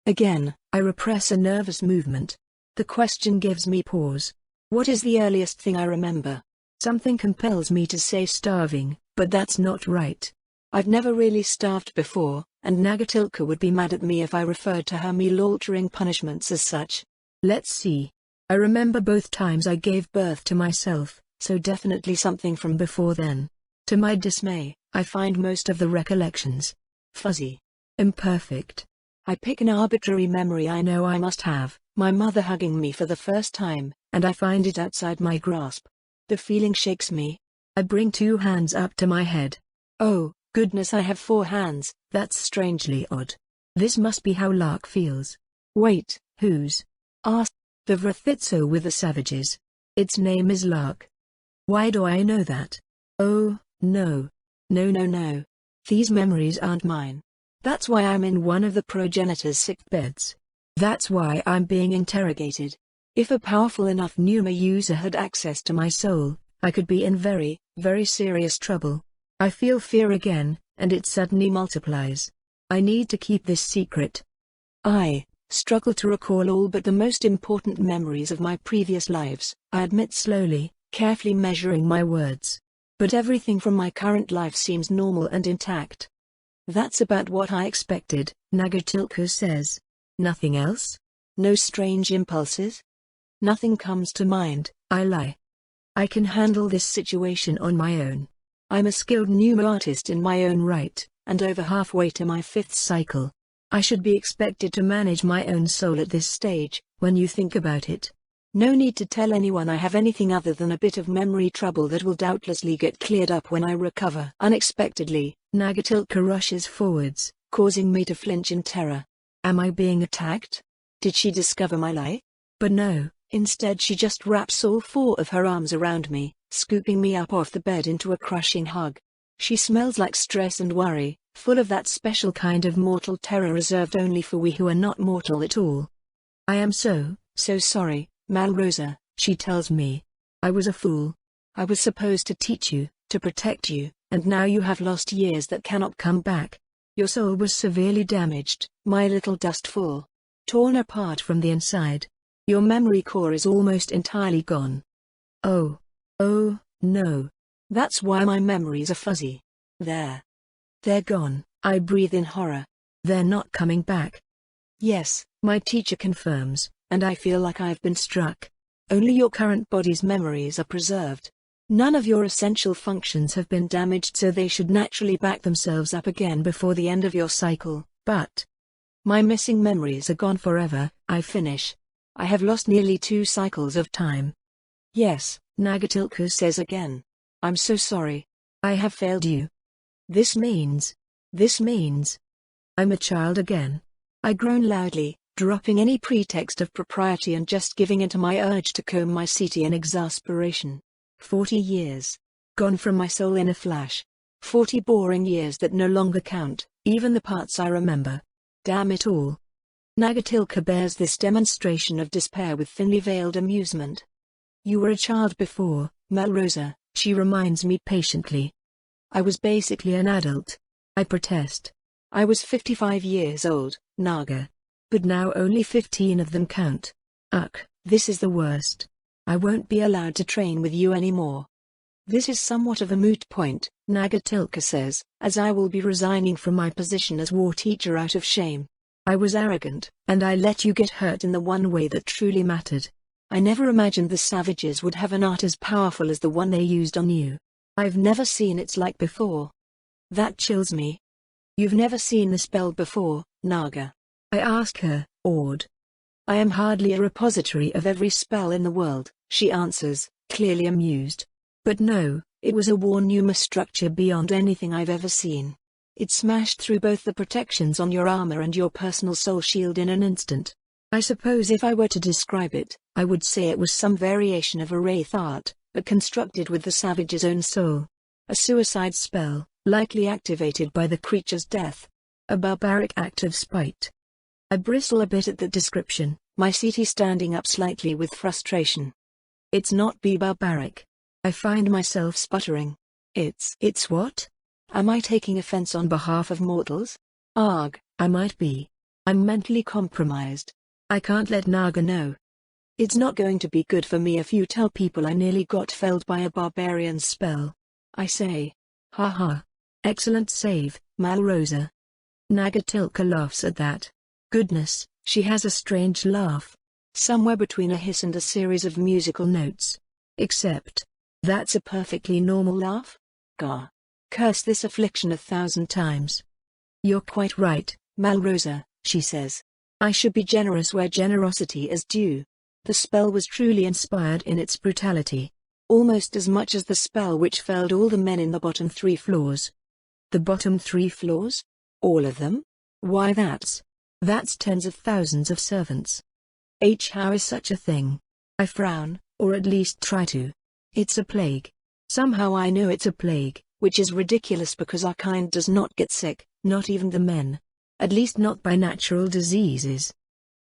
Again, I repress a nervous movement. The question gives me pause. What is the earliest thing I remember? Something compels me to say starving, but that's not right. I've never really starved before, and Nagatilka would be mad at me if I referred to her meal-altering punishments as such. Let's see. I remember both times I gave birth to myself, so definitely something from before then. To my dismay, I find most of the recollections fuzzy, imperfect. I pick an arbitrary memory I know I must have, my mother hugging me for the first time, and I find it outside my grasp. The feeling shakes me. I bring 2 hands up to my head. Oh, goodness, I have 4 hands, that's strangely odd. This must be how Lark feels. Wait, whose? Asked. The Vrithitso with the savages. Its name is Lark. Why do I know that? Oh, no. No. These memories aren't mine. That's why I'm in one of the progenitor's sick beds. That's why I'm being interrogated. If a powerful enough pneuma user had access to my soul, I could be in very, very serious trouble. I feel fear again, and it suddenly multiplies. I need to keep this secret. I struggle to recall all but the most important memories of my previous lives, I admit slowly, carefully measuring my words. But everything from my current life seems normal and intact. That's about what I expected, Nagatilka says. Nothing else? No strange impulses? Nothing comes to mind, I lie. I can handle this situation on my own. I'm a skilled pneumo artist in my own right, and over halfway to my 5th cycle. I should be expected to manage my own soul at this stage, when you think about it. No need to tell anyone I have anything other than a bit of memory trouble that will doubtlessly get cleared up when I recover. Unexpectedly, Nagatilka rushes forwards, causing me to flinch in terror. Am I being attacked? Did she discover my lie? But no, instead she just wraps all 4 of her arms around me, scooping me up off the bed into a crushing hug. She smells like stress and worry, full of that special kind of mortal terror reserved only for we who are not mortal at all. I am so sorry, Malrosa, she tells me. I was a fool. I was supposed to teach you, to protect you, and now you have lost years that cannot come back. Your soul was severely damaged, my little dustful. Torn apart from the inside. Your memory core is almost entirely gone. Oh, no. That's why my memories are fuzzy. They're gone, I breathe in horror. They're not coming back. Yes, my teacher confirms, and I feel like I've been struck. Only your current body's memories are preserved. None of your essential functions have been damaged, so they should naturally back themselves up again before the end of your cycle, but my missing memories are gone forever, I finish. I have lost nearly 2 cycles of time. Yes, Nagatilka says again. I'm so sorry. I have failed you. This means I'm a child again. I groan loudly, dropping any pretext of propriety and just giving in to my urge to comb my city in exasperation. 40 years. Gone from my soul in a flash. 40 boring years that no longer count, even the parts I remember. Damn it all. Nagatilka bears this demonstration of despair with thinly veiled amusement. You were a child before, Malrosa, she reminds me patiently. I was basically an adult. I protest. I was 55 years old, Naga. But now only 15 of them count. Ugh, this is the worst. I won't be allowed to train with you anymore. This is somewhat of a moot point, Nagatilka says, as I will be resigning from my position as war teacher out of shame. I was arrogant, and I let you get hurt in the one way that truly mattered. I never imagined the savages would have an art as powerful as the one they used on you. I've never seen its like before. That chills me. You've never seen the spell before, Naga? I ask her, awed. I am hardly a repository of every spell in the world, she answers, clearly amused. But no, it was a war pneuma structure beyond anything I've ever seen. It smashed through both the protections on your armor and your personal soul shield in an instant. I suppose if I were to describe it, I would say it was some variation of a wraith art, but constructed with the savage's own soul. A suicide spell, likely activated by the creature's death. A barbaric act of spite. I bristle a bit at the description, my CT standing up slightly with frustration. It's not be barbaric. I find myself sputtering. It's what? Am I taking offense on behalf of mortals? Arg, I might be. I'm mentally compromised. I can't let Naga know. It's not going to be good for me if you tell people I nearly got felled by a barbarian's spell. I say. Haha. Excellent save, Malrosa. Nagatilka laughs at that. Goodness, she has a strange laugh. Somewhere between a hiss and a series of musical notes. Except, that's a perfectly normal laugh? Gah. Curse this affliction 1,000 times. You're quite right, Malrosa, she says. I should be generous where generosity is due. The spell was truly inspired in its brutality. Almost as much as the spell which felled all the men in the bottom 3 floors. The bottom 3 floors? All of them? Why that's tens of thousands of servants. How is such a thing? I frown, or at least try to. It's a plague. Somehow I know it's a plague, which is ridiculous because our kind does not get sick, not even the men. At least not by natural diseases.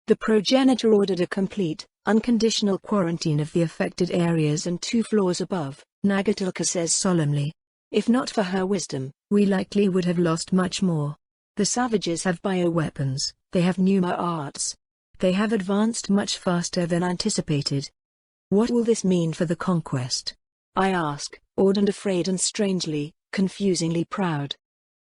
The progenitor ordered a complete, unconditional quarantine of the affected areas and 2 floors above, Nagatilka says solemnly. If not for her wisdom, we likely would have lost much more. The savages have bioweapons, they have pneuma arts. They have advanced much faster than anticipated. What will this mean for the conquest? I ask, awed and afraid and strangely, confusingly proud.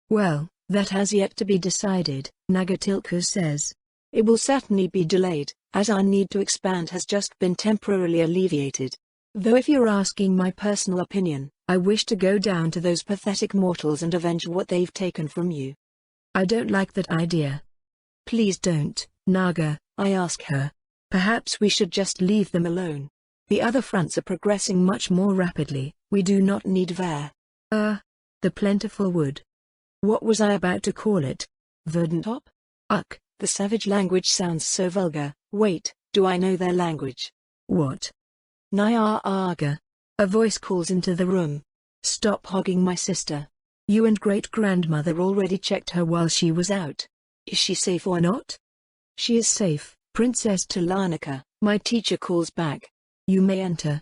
Well, that has yet to be decided, Nagatilka says. It will certainly be delayed, as our need to expand has just been temporarily alleviated. Though if you're asking my personal opinion, I wish to go down to those pathetic mortals and avenge what they've taken from you. I don't like that idea. Please don't, Naga, I ask her. Perhaps we should just leave them alone. The other fronts are progressing much more rapidly. We do not need the plentiful wood. What was I about to call it? Verdantop? Ugh, the savage language sounds so vulgar. Wait, do I know their language? What? Nyaaga. A voice calls into the room. Stop hogging my sister. You and great-grandmother already checked her while she was out. Is she safe or not? She is safe, Princess Talanika, my teacher calls back. You may enter.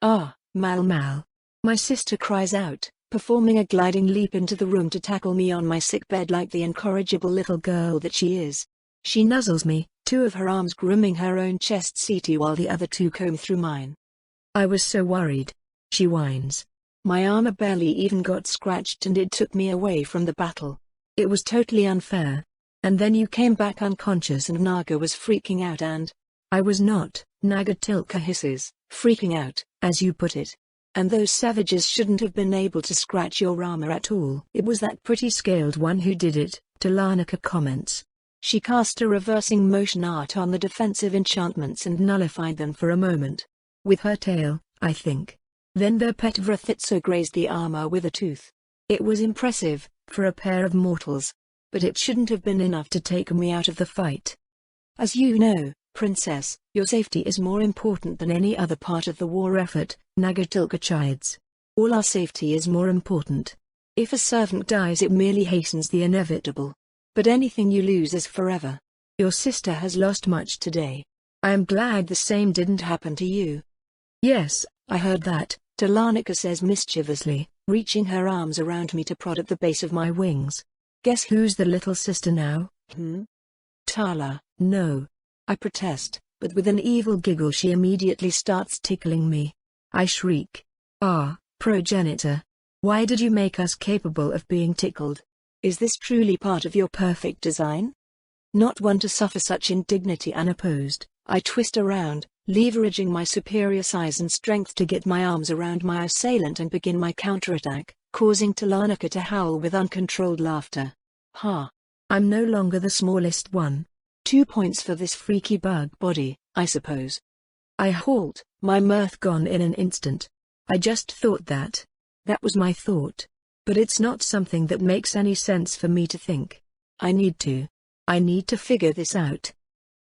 Ah, Mal. My sister cries out, performing a gliding leap into the room to tackle me on my sick bed like the incorrigible little girl that she is. She nuzzles me, two of her arms grooming her own chest seat while the other two comb through mine. I was so worried. She whines. My armor barely even got scratched and it took me away from the battle. It was totally unfair. And then you came back unconscious and Naga was freaking out and... I was not, Nagatilka hisses, freaking out, as you put it. And those savages shouldn't have been able to scratch your armor at all. It was that pretty scaled one who did it, Talanika comments. She cast a reversing motion art on the defensive enchantments and nullified them for a moment. With her tail, I think. Then their pet Vrathitso grazed the armor with a tooth. It was impressive, for a pair of mortals. But it shouldn't have been enough to take me out of the fight. As you know, Princess, your safety is more important than any other part of the war effort, Nagatilka chides. All our safety is more important. If a servant dies it merely hastens the inevitable. But anything you lose is forever. Your sister has lost much today. I am glad the same didn't happen to you. Yes, I heard that, Talanika says mischievously, reaching her arms around me to prod at the base of my wings. Guess who's the little sister now? Tala. No. I protest, but with an evil giggle she immediately starts tickling me. I shriek. Ah, progenitor. Why did you make us capable of being tickled? Is this truly part of your perfect design? Not one to suffer such indignity unopposed, I twist around, leveraging my superior size and strength to get my arms around my assailant and begin my counterattack, causing Talanika to howl with uncontrolled laughter. Ha! I'm no longer the smallest one. 2 points for this freaky bug body, I suppose. I halt, my mirth gone in an instant. I just thought that. That was my thought. But it's not something that makes any sense for me to think. I need to figure this out.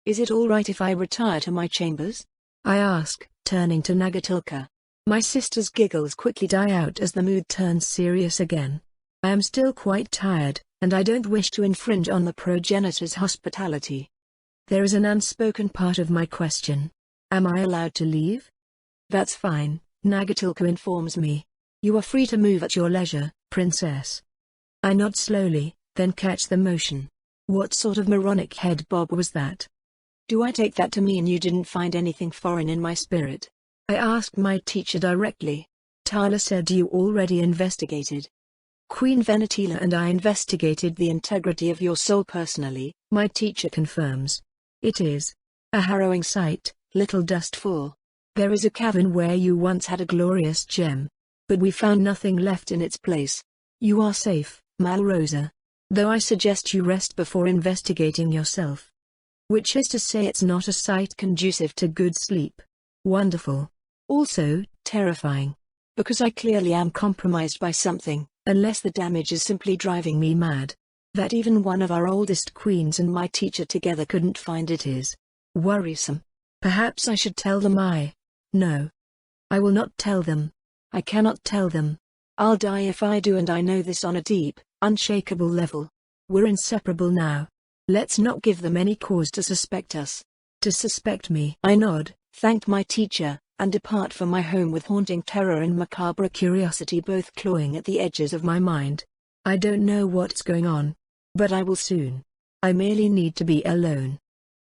Is it alright if I retire to my chambers? I ask, turning to Nagatilka. My sister's giggles quickly die out as the mood turns serious again. I am still quite tired, and I don't wish to infringe on the progenitor's hospitality. There is an unspoken part of my question. Am I allowed to leave? That's fine, Nagatilka informs me. You are free to move at your leisure, princess. I nod slowly, then catch the motion. What sort of moronic head bob was that? Do I take that to mean you didn't find anything foreign in my spirit? I asked my teacher directly. Tala said you already investigated. Queen Venatila and I investigated the integrity of your soul personally, my teacher confirms. It is a harrowing sight, little dustful. There is a cavern where you once had a glorious gem. But we found nothing left in its place. You are safe, Malrosa. Though I suggest you rest before investigating yourself. Which is to say it's not a sight conducive to good sleep. Wonderful. Also, terrifying. Because I clearly am compromised by something, unless the damage is simply driving me mad. That even one of our oldest queens and my teacher together couldn't find it is worrisome. Perhaps I should tell them No. I will not tell them. I cannot tell them. I'll die if I do, and I know this on a deep, unshakable level. We're inseparable now. Let's not give them any cause to suspect us. To suspect me. I nod, thank my teacher, and depart from my home with haunting terror and macabre curiosity both clawing at the edges of my mind. I don't know what's going on. But I will soon. I merely need to be alone.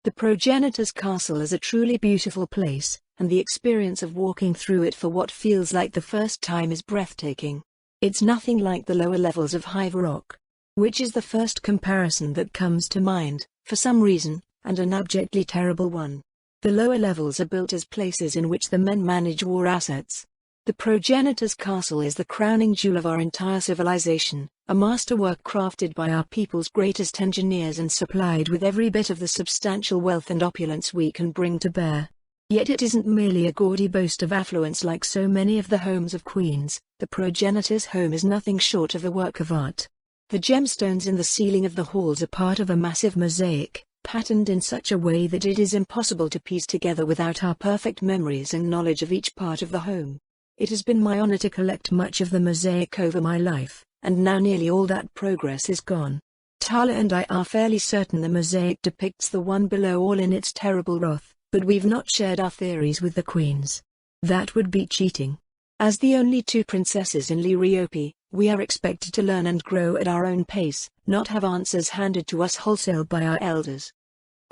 The progenitor's castle is a truly beautiful place, and the experience of walking through it for what feels like the first time is breathtaking. It's nothing like the lower levels of Hive Rock, which is the first comparison that comes to mind. For some reason, and an abjectly terrible one. The lower levels are built as places in which the men manage war assets. The progenitor's castle is the crowning jewel of our entire civilization, a masterwork crafted by our people's greatest engineers and supplied with every bit of the substantial wealth and opulence we can bring to bear. Yet it isn't merely a gaudy boast of affluence like so many of the homes of queens. The progenitor's home is nothing short of a work of art. The gemstones in the ceiling of the halls are part of a massive mosaic, patterned in such a way that it is impossible to piece together without our perfect memories and knowledge of each part of the home. It has been my honor to collect much of the mosaic over my life, and now nearly all that progress is gone. Tala and I are fairly certain the mosaic depicts the one below all in its terrible wrath, but we've not shared our theories with the queens. That would be cheating. As the only two princesses in Liriope, we are expected to learn and grow at our own pace, not have answers handed to us wholesale by our elders.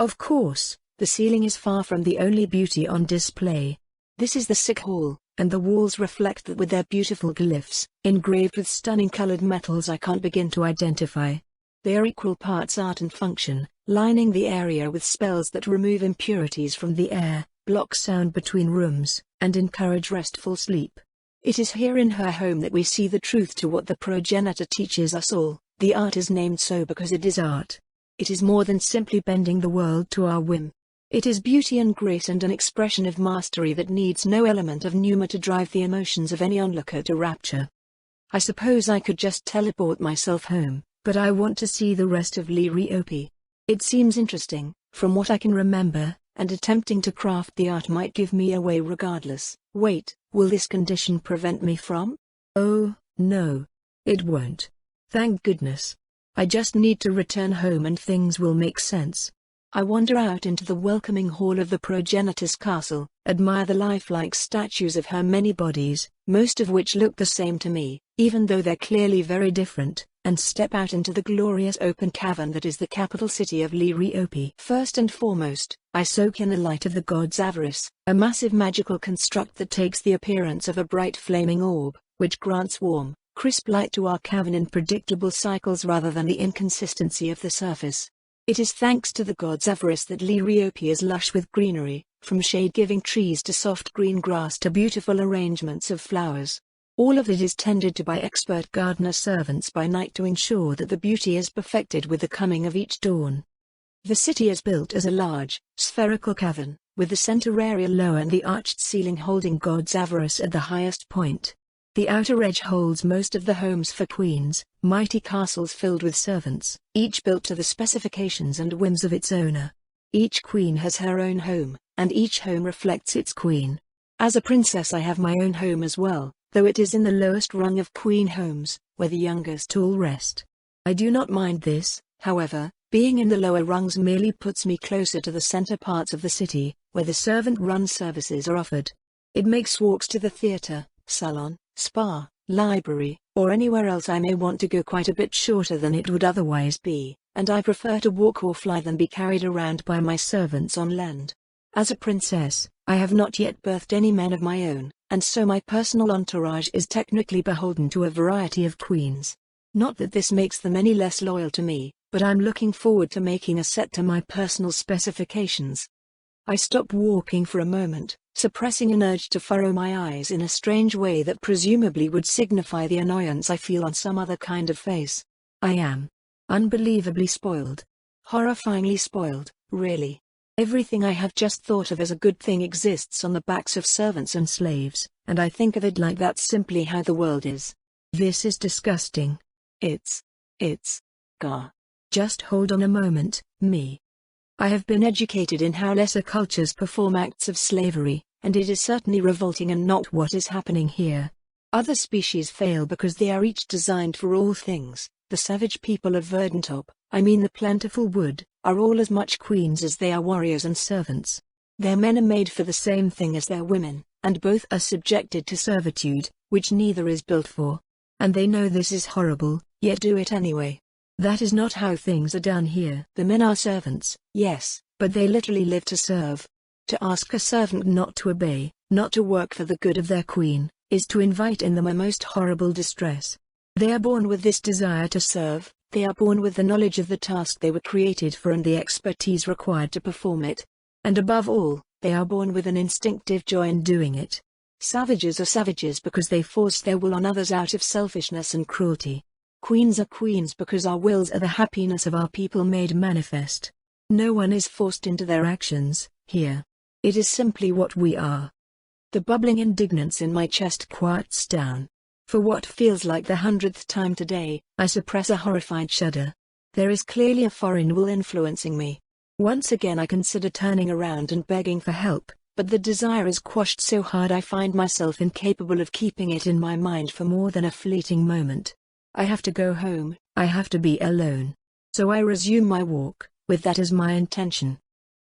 Of course, the ceiling is far from the only beauty on display. This is the sick hall, and the walls reflect that with their beautiful glyphs, engraved with stunning colored metals I can't begin to identify. They are equal parts art and function, lining the area with spells that remove impurities from the air, block sound between rooms, and encourage restful sleep. It is here in her home that we see the truth to what the progenitor teaches us all. The art is named so because it is art. It is more than simply bending the world to our whim. It is beauty and grace and an expression of mastery that needs no element of pneuma to drive the emotions of any onlooker to rapture. I suppose I could just teleport myself home, but I want to see the rest of Liriope. It seems interesting, from what I can remember, and attempting to craft the art might give me away regardless. Wait, will this condition prevent me from? Oh, no. It won't. Thank goodness. I just need to return home and things will make sense. I wander out into the welcoming hall of the progenitor's castle, admire the lifelike statues of her many bodies, most of which look the same to me, even though they're clearly very different, and step out into the glorious open cavern that is the capital city of Liriope. First and foremost, I soak in the light of the god's avarice, a massive magical construct that takes the appearance of a bright flaming orb, which grants warm, crisp light to our cavern in predictable cycles rather than the inconsistency of the surface. It is thanks to the god's avarice that Liriope is lush with greenery, from shade-giving trees to soft green grass to beautiful arrangements of flowers. All of it is tended to by expert gardener servants by night to ensure that the beauty is perfected with the coming of each dawn. The city is built as a large, spherical cavern, with the center area lower and the arched ceiling holding god's avarice at the highest point. The outer edge holds most of the homes for queens, mighty castles filled with servants, each built to the specifications and whims of its owner. Each queen has her own home, and each home reflects its queen. As a princess I have my own home as well, though it is in the lowest rung of queen homes, where the youngest all rest. I do not mind this, however, being in the lower rungs merely puts me closer to the center parts of the city, where the servant-run services are offered. It makes walks to the theater, salon, spa, library, or anywhere else I may want to go quite a bit shorter than it would otherwise be, and I prefer to walk or fly than be carried around by my servants on land. As a princess, I have not yet birthed any men of my own, and so my personal entourage is technically beholden to a variety of queens. Not that this makes them any less loyal to me, but I'm looking forward to making a set to my personal specifications. I stop walking for a moment, suppressing an urge to furrow my eyes in a strange way that presumably would signify the annoyance I feel on some other kind of face. I am unbelievably spoiled. Horrifyingly spoiled, really. Everything I have just thought of as a good thing exists on the backs of servants and slaves, and I think of it like that's simply how the world is. This is disgusting. It's gah. Just hold on a moment, me. I have been educated in how lesser cultures perform acts of slavery, and it is certainly revolting and not what is happening here. Other species fail because they are each designed for all things. The savage people of Verdantop, I mean the plentiful wood, are all as much queens as they are warriors and servants. Their men are made for the same thing as their women, and both are subjected to servitude, which neither is built for. And they know this is horrible, yet do it anyway. That is not how things are done here. The men are servants, yes, but they literally live to serve. To ask a servant not to obey, not to work for the good of their queen, is to invite in them a most horrible distress. They are born with this desire to serve, They are born with the knowledge of the task they were created for and the expertise required to perform it. And above all, they are born with an instinctive joy in doing it. Savages are savages because they force their will on others out of selfishness and cruelty. Queens are queens because our wills are the happiness of our people made manifest. No one is forced into their actions, here. It is simply what we are. The bubbling indignance in my chest quiets down. For what feels like the 100th time today, I suppress a horrified shudder. There is clearly a foreign will influencing me. Once again I consider turning around and begging for help, but the desire is quashed so hard I find myself incapable of keeping it in my mind for more than a fleeting moment. I have to go home, I have to be alone. So I resume my walk, with that as my intention.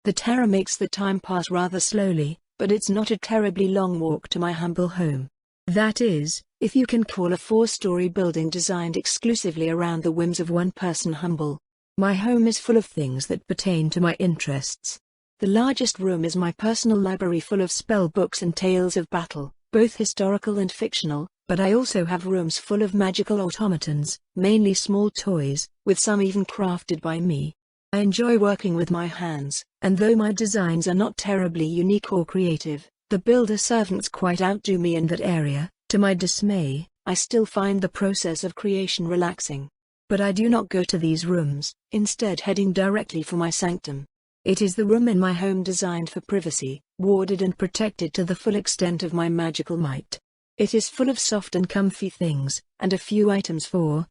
The terror makes the time pass rather slowly, but it's not a terribly long walk to my humble home. That is, if you can call a 4-story building designed exclusively around the whims of one person humble. My home is full of things that pertain to my interests. The largest room is my personal library full of spell books and tales of battle, both historical and fictional, but I also have rooms full of magical automatons, mainly small toys, with some even crafted by me. I enjoy working with my hands, and though my designs are not terribly unique or creative, the builder servants quite outdo me in that area. To my dismay, I still find the process of creation relaxing. But I do not go to these rooms, instead heading directly for my sanctum. It is the room in my home designed for privacy, warded and protected to the full extent of my magical might. It is full of soft and comfy things, and a few items for,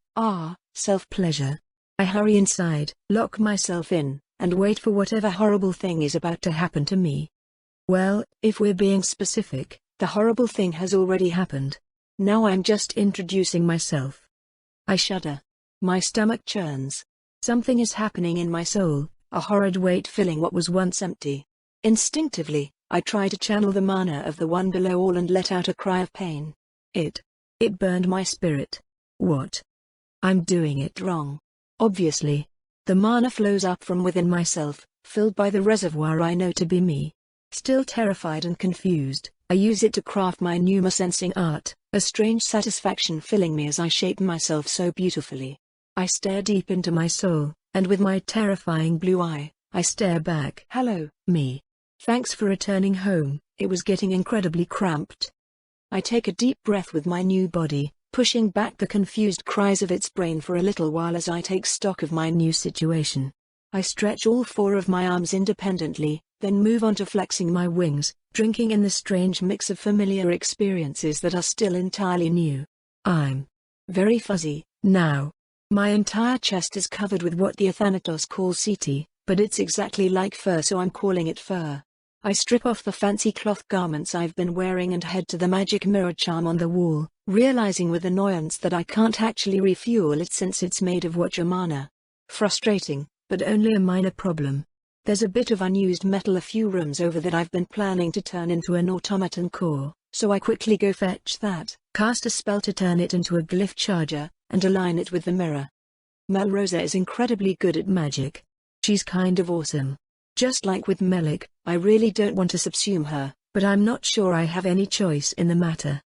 self-pleasure. I hurry inside, lock myself in, and wait for whatever horrible thing is about to happen to me. Well, if we're being specific, the horrible thing has already happened. Now I'm just introducing myself. I shudder. My stomach churns. Something is happening in my soul, a horrid weight filling what was once empty. Instinctively, I try to channel the mana of the one below all and let out a cry of pain. It burned my spirit. What? I'm doing it wrong. Obviously. The mana flows up from within myself, filled by the reservoir I know to be me. Still terrified and confused, I use it to craft my pneumosensing art, a strange satisfaction filling me as I shape myself so beautifully. I stare deep into my soul, and with my terrifying blue eye, I stare back. Hello, me. Thanks for returning home, it was getting incredibly cramped. I take a deep breath with my new body, pushing back the confused cries of its brain for a little while as I take stock of my new situation. I stretch all 4 of my arms independently, then move on to flexing my wings, drinking in the strange mix of familiar experiences that are still entirely new. I'm very fuzzy, now. My entire chest is covered with what the Athanatos call seti, but it's exactly like fur, so I'm calling it fur. I strip off the fancy cloth garments I've been wearing and head to the magic mirror charm on the wall, realizing with annoyance that I can't actually refuel it since it's made of Wajamana. Frustrating, but only a minor problem. There's a bit of unused metal a few rooms over that I've been planning to turn into an automaton core, so I quickly go fetch that, cast a spell to turn it into a glyph charger, and align it with the mirror. Melrosa is incredibly good at magic. She's kind of awesome. Just like with Melik, I really don't want to subsume her, but I'm not sure I have any choice in the matter.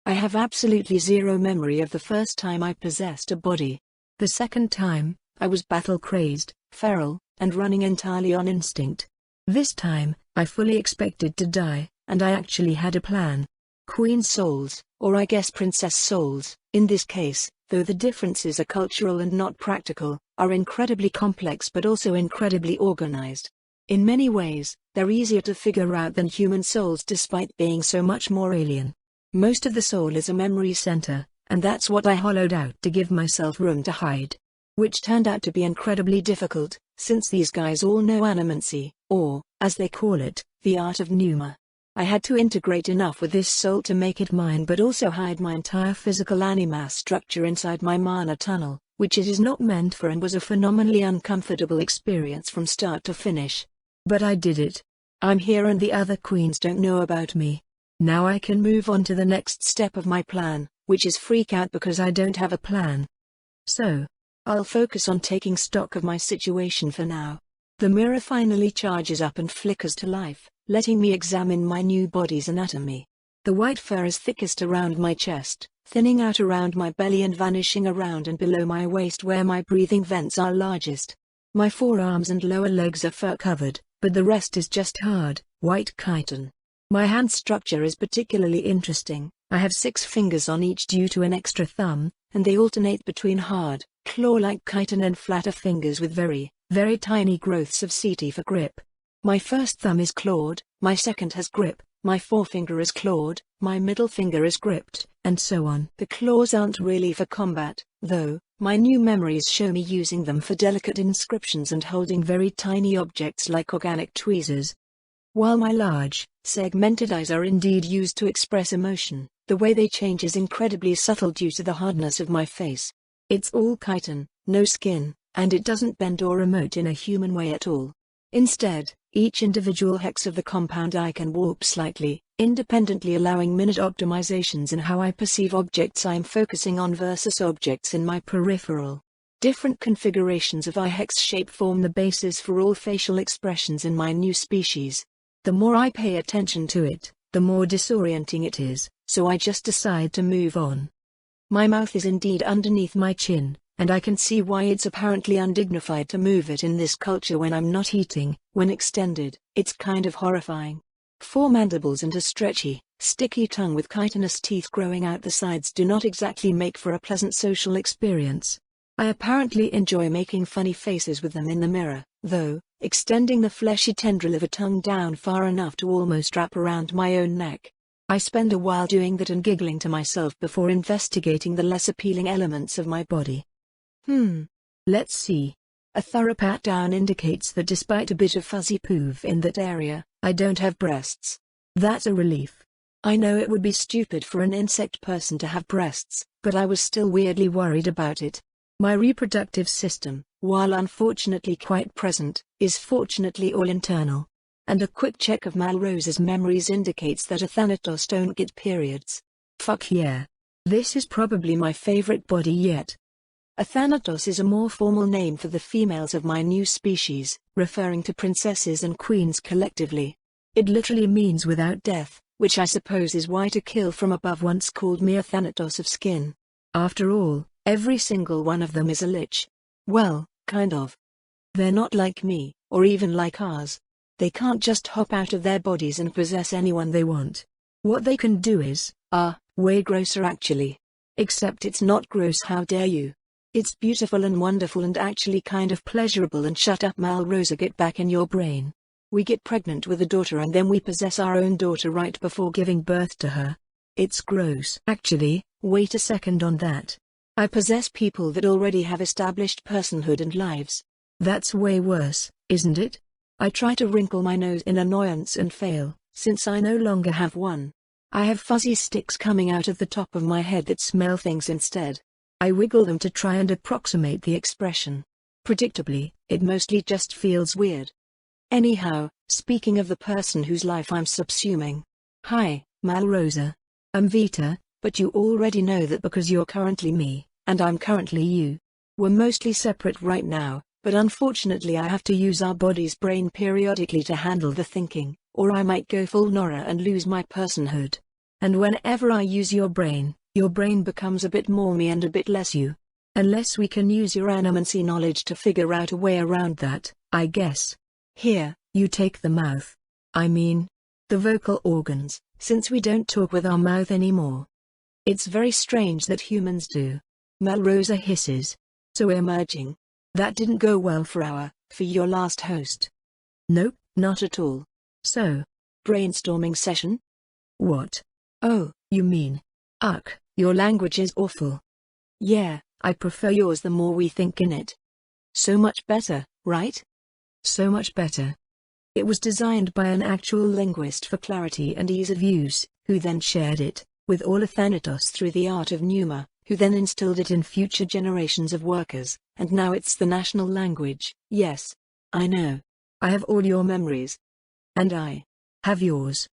I have absolutely zero memory of the first time I possessed a body. The second time, I was battle-crazed, feral, and running entirely on instinct. This time, I fully expected to die, and I actually had a plan. Queen souls, or I guess princess souls, in this case, though the differences are cultural and not practical, are incredibly complex but also incredibly organized. In many ways, they're easier to figure out than human souls despite being so much more alien. Most of the soul is a memory center, and that's what I hollowed out to give myself room to hide. Which turned out to be incredibly difficult, since these guys all know animancy, or, as they call it, the art of pneuma. I had to integrate enough with this soul to make it mine but also hide my entire physical animass structure inside my mana tunnel, which it is not meant for and was a phenomenally uncomfortable experience from start to finish. But I did it. I'm here and the other queens don't know about me. Now I can move on to the next step of my plan, which is freak out because I don't have a plan. So, I'll focus on taking stock of my situation for now. The mirror finally charges up and flickers to life, letting me examine my new body's anatomy. The white fur is thickest around my chest, thinning out around my belly and vanishing around and below my waist where my breathing vents are largest. My forearms and lower legs are fur-covered, but the rest is just hard, white chitin. My hand structure is particularly interesting. I have 6 fingers on each due to an extra thumb, and they alternate between hard, claw-like chitin and flatter fingers with very, very tiny growths of setae for grip. My first thumb is clawed, my second has grip, my forefinger is clawed, my middle finger is gripped, and so on. The claws aren't really for combat, though. My new memories show me using them for delicate inscriptions and holding very tiny objects like organic tweezers. While my large, segmented eyes are indeed used to express emotion, the way they change is incredibly subtle due to the hardness of my face. It's all chitin, no skin, and it doesn't bend or emote in a human way at all. Instead, each individual hex of the compound eye can warp slightly, independently, allowing minute optimizations in how I perceive objects I am focusing on versus objects in my peripheral. Different configurations of eye hex shape form the basis for all facial expressions in my new species. The more I pay attention to it, the more disorienting it is, so I just decide to move on. My mouth is indeed underneath my chin, and I can see why it's apparently undignified to move it in this culture when I'm not eating. When extended, it's kind of horrifying. 4 mandibles and a stretchy, sticky tongue with chitinous teeth growing out the sides do not exactly make for a pleasant social experience. I apparently enjoy making funny faces with them in the mirror, though, extending the fleshy tendril of a tongue down far enough to almost wrap around my own neck. I spend a while doing that and giggling to myself before investigating the less appealing elements of my body. Let's see. A thorough pat down indicates that despite a bit of fuzzy poof in that area, I don't have breasts. That's a relief. I know it would be stupid for an insect person to have breasts, but I was still weirdly worried about it. My reproductive system, while unfortunately quite present, is fortunately all internal. And a quick check of Malrosa's memories indicates that Athanatos don't get periods. Fuck yeah. This is probably my favorite body yet. Athanatos is a more formal name for the females of my new species, referring to princesses and queens collectively. It literally means without death, which I suppose is why To Kill from Above once called me Athanatos of Skin. After all, every single one of them is a lich. Well, kind of. They're not like me, or even like ours. They can't just hop out of their bodies and possess anyone they want. What they can do is, way grosser actually. Except it's not gross, how dare you. It's beautiful and wonderful and actually kind of pleasurable. And shut up, Malrosa, get back in your brain. We get pregnant with a daughter and then we possess our own daughter right before giving birth to her. It's gross. Actually, wait a second on that. I possess people that already have established personhood and lives. That's way worse, isn't it? I try to wrinkle my nose in annoyance and fail, since I no longer have one. I have fuzzy sticks coming out of the top of my head that smell things instead. I wiggle them to try and approximate the expression. Predictably, it mostly just feels weird. Anyhow, speaking of the person whose life I'm subsuming. Hi, Malrosa. I'm Vita, but you already know that because you're currently me, and I'm currently you. We're mostly separate right now, but unfortunately I have to use our body's brain periodically to handle the thinking, or I might go full Nora and lose my personhood. And whenever I use your brain becomes a bit more me and a bit less you. Unless we can use your animancy knowledge to figure out a way around that, I guess. Here, you take the mouth. I mean, the vocal organs, since we don't talk with our mouth anymore. It's very strange that humans do. Malrosa hisses. So we're merging. That didn't go well for your last host. Nope, not at all. So, brainstorming session? What? Oh, you mean. Your language is awful. Yeah, I prefer yours the more we think in it. So much better, right? So much better. It was designed by an actual linguist for clarity and ease of use, who then shared it with all Athanatos through the art of Pneuma, who then instilled it in future generations of workers, and now it's the national language. Yes, I know. I have all your memories. And I have yours.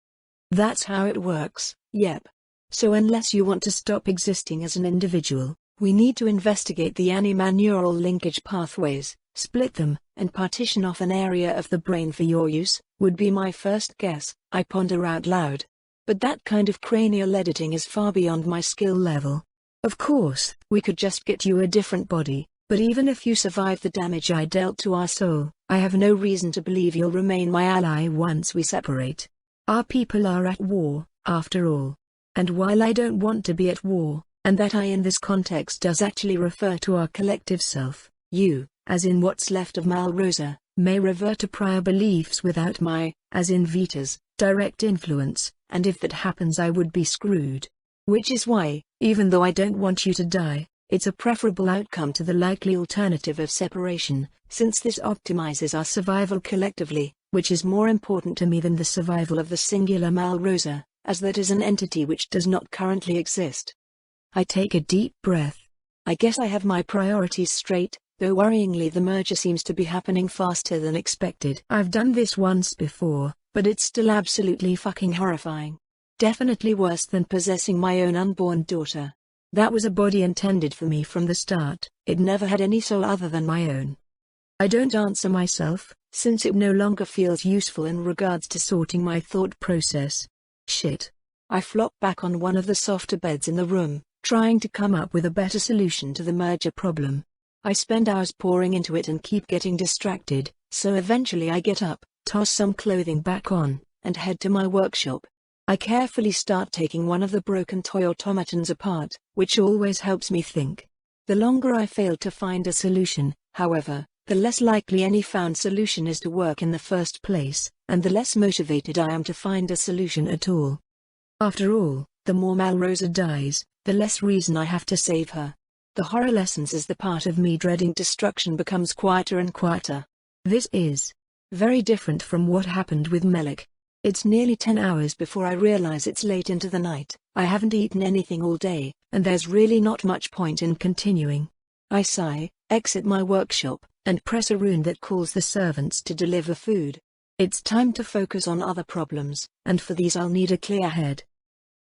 That's how it works, yep. So unless you want to stop existing as an individual, we need to investigate the animal-neural linkage pathways, split them, and partition off an area of the brain for your use, would be my first guess. I ponder out loud. but that kind of cranial editing is far beyond my skill level. Of course, we could just get you a different body, but even if you survive the damage I dealt to our soul, I have no reason to believe you'll remain my ally once we separate. Our people are at war, after all. And while I don't want to be at war, and that I in this context does actually refer to our collective self, you, as in what's left of Malrosa, may revert to prior beliefs without my, as in Vita's, direct influence, and if that happens I would be screwed. Which is why, even though I don't want you to die, it's a preferable outcome to the likely alternative of separation, since this optimizes our survival collectively, which is more important to me than the survival of the singular Malrosa, as that is an entity which does not currently exist. I take a deep breath. I guess I have my priorities straight, though worryingly the merger seems to be happening faster than expected. I've done this once before, but it's still absolutely fucking horrifying. Definitely worse than possessing my own unborn daughter. That was a body intended for me from the start, it never had any soul other than my own. I don't answer myself, since it no longer feels useful in regards to sorting my thought process. Shit. I flop back on one of the softer beds in the room, trying to come up with a better solution to the merger problem. I spend hours pouring into it and keep getting distracted, so eventually I get up, toss some clothing back on, and head to my workshop. I carefully start taking one of the broken toy automatons apart, which always helps me think. The longer I fail to find a solution, however, the less likely any found solution is to work in the first place, and the less motivated I am to find a solution at all. After all, the more Malrosa dies, the less reason I have to save her. The horror lessens as the part of me dreading destruction becomes quieter and quieter. This is very different from what happened with Melik. It's nearly 10 hours before I realize it's late into the night, I haven't eaten anything all day, and there's really not much point in continuing. I sigh, exit my workshop, and press a rune that calls the servants to deliver food. It's time to focus on other problems, and for these I'll need a clear head.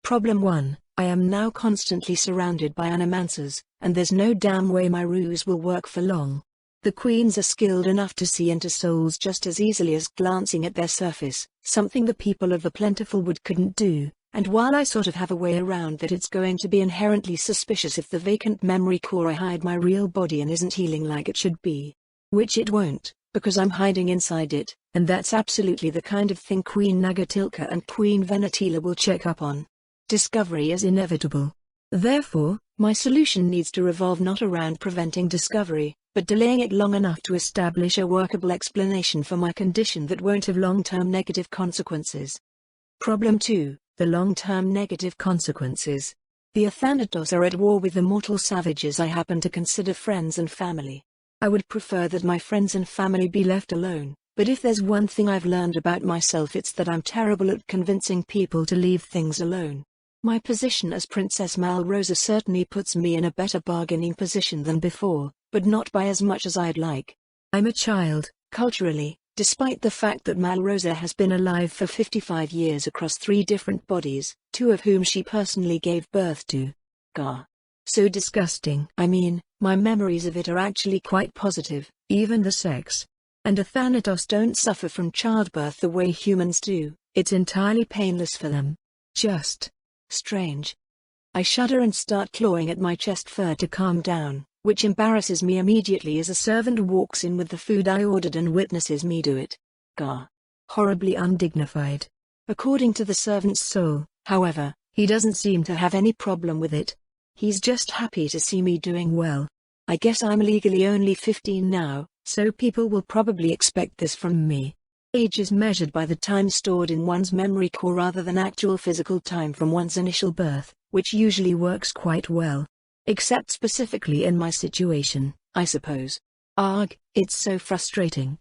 Problem 1, I am now constantly surrounded by animancers, and there's no damn way my ruse will work for long. The queens are skilled enough to see into souls just as easily as glancing at their surface, something the people of the Plentiful Wood couldn't do, and while I sort of have a way around that, it's going to be inherently suspicious if the vacant memory core I hide my real body in isn't healing like it should be. Which it won't, because I'm hiding inside it, and that's absolutely the kind of thing Queen Nagatilka and Queen Venatila will check up on. Discovery is inevitable. Therefore, my solution needs to revolve not around preventing discovery, but delaying it long enough to establish a workable explanation for my condition that won't have long-term negative consequences. Problem 2, the long-term negative consequences. The Athanatos are at war with the mortal savages I happen to consider friends and family. I would prefer that my friends and family be left alone, but if there's one thing I've learned about myself, it's that I'm terrible at convincing people to leave things alone. My position as Princess Malrosa certainly puts me in a better bargaining position than before, but not by as much as I'd like. I'm a child, culturally, despite the fact that Malrosa has been alive for 55 years across 3 different bodies, 2 of whom she personally gave birth to. Gah. So disgusting. I mean, my memories of it are actually quite positive, even the sex. And Athanatos don't suffer from childbirth the way humans do, it's entirely painless for them. Just strange. I shudder and start clawing at my chest fur to calm down, which embarrasses me immediately as a servant walks in with the food I ordered and witnesses me do it. Gah. Horribly undignified. According to the servant's soul, however, he doesn't seem to have any problem with it. He's just happy to see me doing well. I guess I'm legally only 15 now, so people will probably expect this from me. Age is measured by the time stored in one's memory core rather than actual physical time from one's initial birth, which usually works quite well. Except specifically in my situation, I suppose. Arg, it's so frustrating.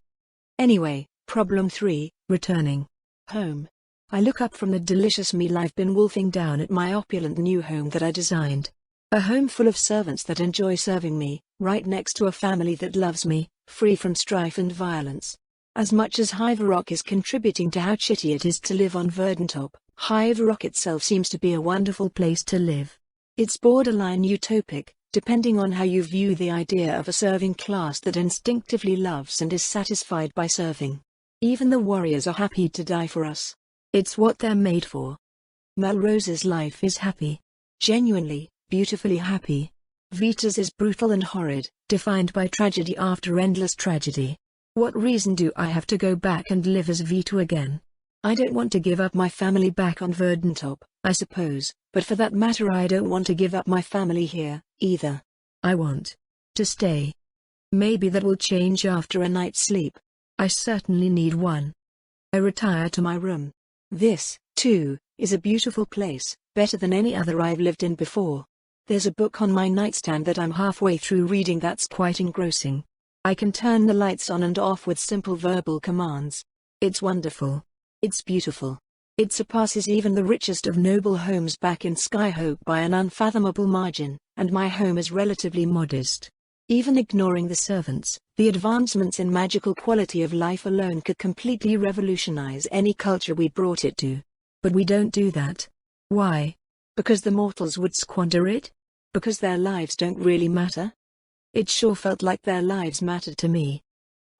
Anyway, problem 3, returning home. I look up from the delicious meal I've been wolfing down at my opulent new home that I designed. A home full of servants that enjoy serving me, right next to a family that loves me, free from strife and violence. As much as Hive Rock is contributing to how shitty it is to live on Verdantop, Hive Rock itself seems to be a wonderful place to live. It's borderline utopic, depending on how you view the idea of a serving class that instinctively loves and is satisfied by serving. Even the warriors are happy to die for us. It's what they're made for. Melrose's life is happy. Genuinely, beautifully happy. Vita's is brutal and horrid, defined by tragedy after endless tragedy. What reason do I have to go back and live as Vita again? I don't want to give up my family back on Verdantop, I suppose, but for that matter I don't want to give up my family here, either. I want to stay. Maybe that will change after a night's sleep. I certainly need one. I retire to my room. This, too, is a beautiful place, better than any other I've lived in before. There's a book on my nightstand that I'm halfway through reading that's quite engrossing. I can turn the lights on and off with simple verbal commands. It's wonderful. It's beautiful. It surpasses even the richest of noble homes back in Skyhope by an unfathomable margin, and my home is relatively modest. Even ignoring the servants, the advancements in magical quality of life alone could completely revolutionize any culture we brought it to. But we don't do that. Why? Because the mortals would squander it? Because their lives don't really matter? It sure felt like their lives mattered to me.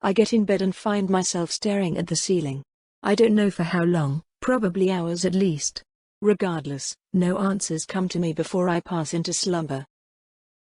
I get in bed and find myself staring at the ceiling. I don't know for how long, probably hours at least. Regardless, no answers come to me before I pass into slumber.